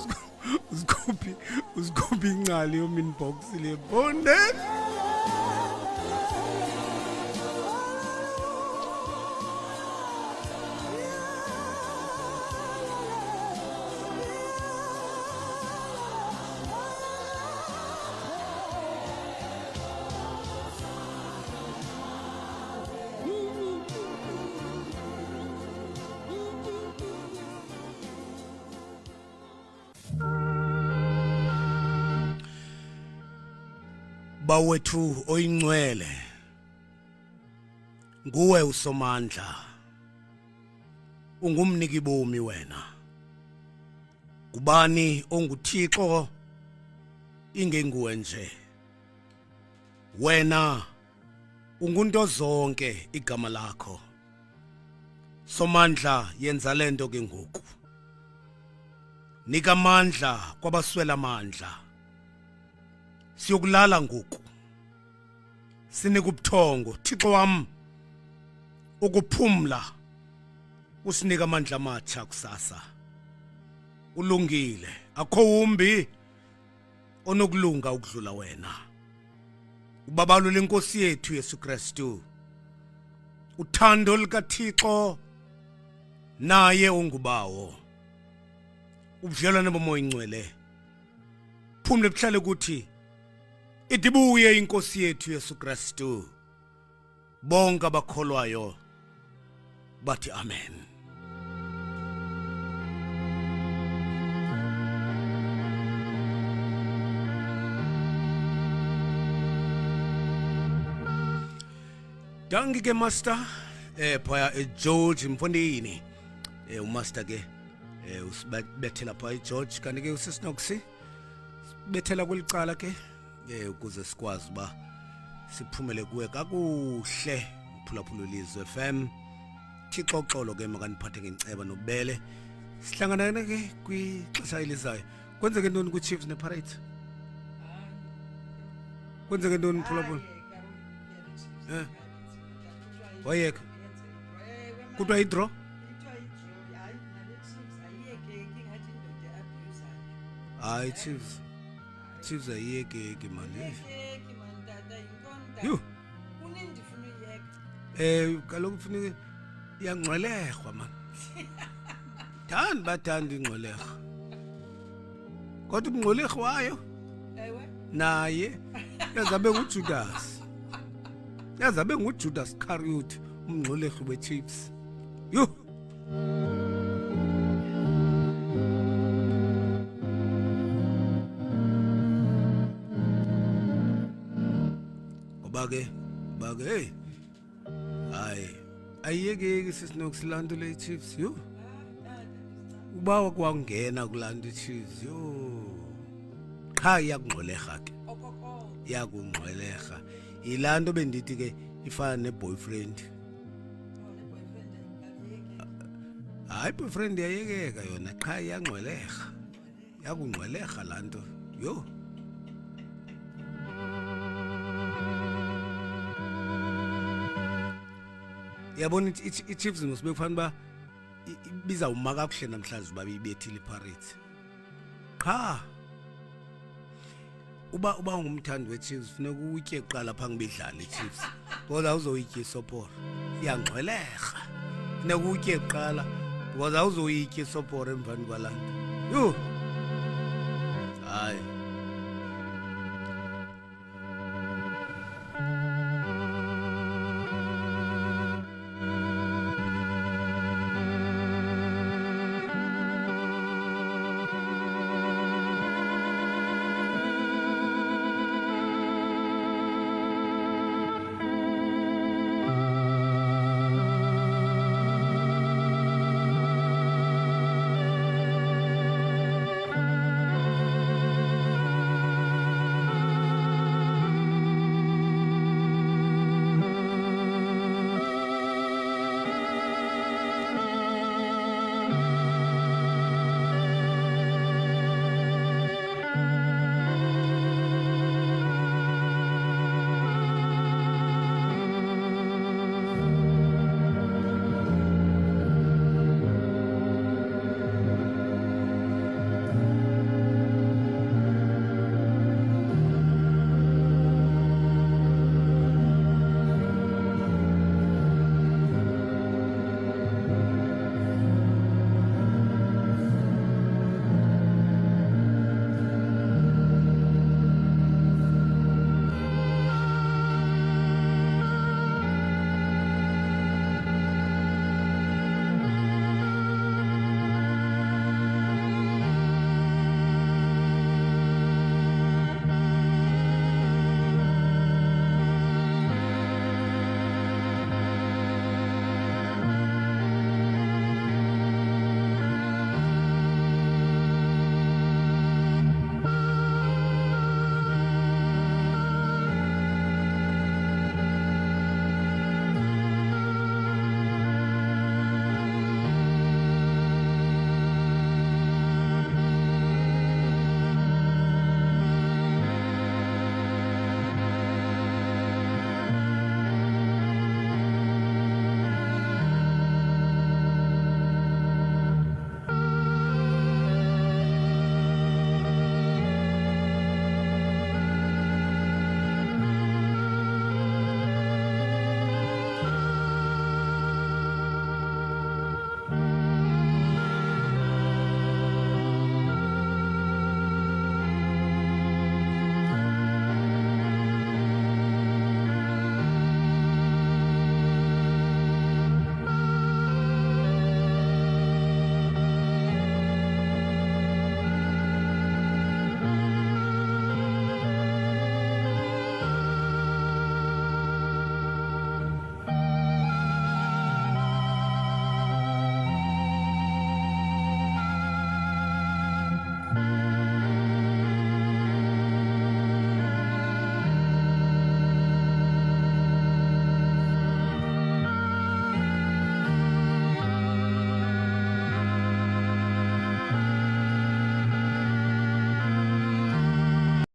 S1: uScoopy ingcali yom inbox le bonde bawethu oyingcwele nguwe usomandla ungumniki bomi wena kubani onguThixo ingenguwe nje wena ungunto zonke igama lakho somandla yenza lento ke ngoku nika amandla kwabaswela amandla siyokulala ngoku sinika ubuthongo Thixo wami ukuphumla usinika amandla amatsha kusasa ulungile akho umbi onokulunga ukudlula wena ubabalo lenkosi yethu Yesu Kristu uthando likaThixo naye ungubawo ubudlelwane bomoya ingcwele phumle buhlale ukuthi idibuye inkosi yethu Yesu Kristu bonke abakholwayo bathi amen. Danke ke master phaya George Mfondini umaster ke usibethela phaya George kanti ke usisinokusi bethela kwelicala ke ukuze sikwazi ba siphumele kuwe kakuhle uphulaphula Lizwe FM Thixoxolo ke makaniphathe ngenceba nobele sihlangana ke kwixesha elizayo kwenzeke ntoni ku Chiefs ne Pirates kwenzeke ntoni uphulaphula wayeka kuthiwa idraw hayi Chiefs ayiyeke manje kaloku kufuneka iyangcwelehwa man bathanda ingcwelehwa kodwa ubungcwelehwa wayo naye yazabe nguJudas Iscariot umngcwelehwa weChiefs bake hey hayi ayiyeke sisinokusilandula iChiefs ubawa kwangena kulanda iChiefs qha yakungcweleha ke yakungcweleha ilanto bendithi ke ifana neboyfriend hayi boyfriend yayekeka yona qha yangcweleha yakungcweleha lanto yabona iChiefs mosibeke kufanele ba biza umaka kuhle namhlanje babe ibethile iPirates qha uba ngumthandi weChiefs funeka utye kuqala phambi bedlala iChiefs because awuzoyitya isoporo iyangcweleha funeka utye kuqala because awuzoyitya isoporo emvani kwalanto hayi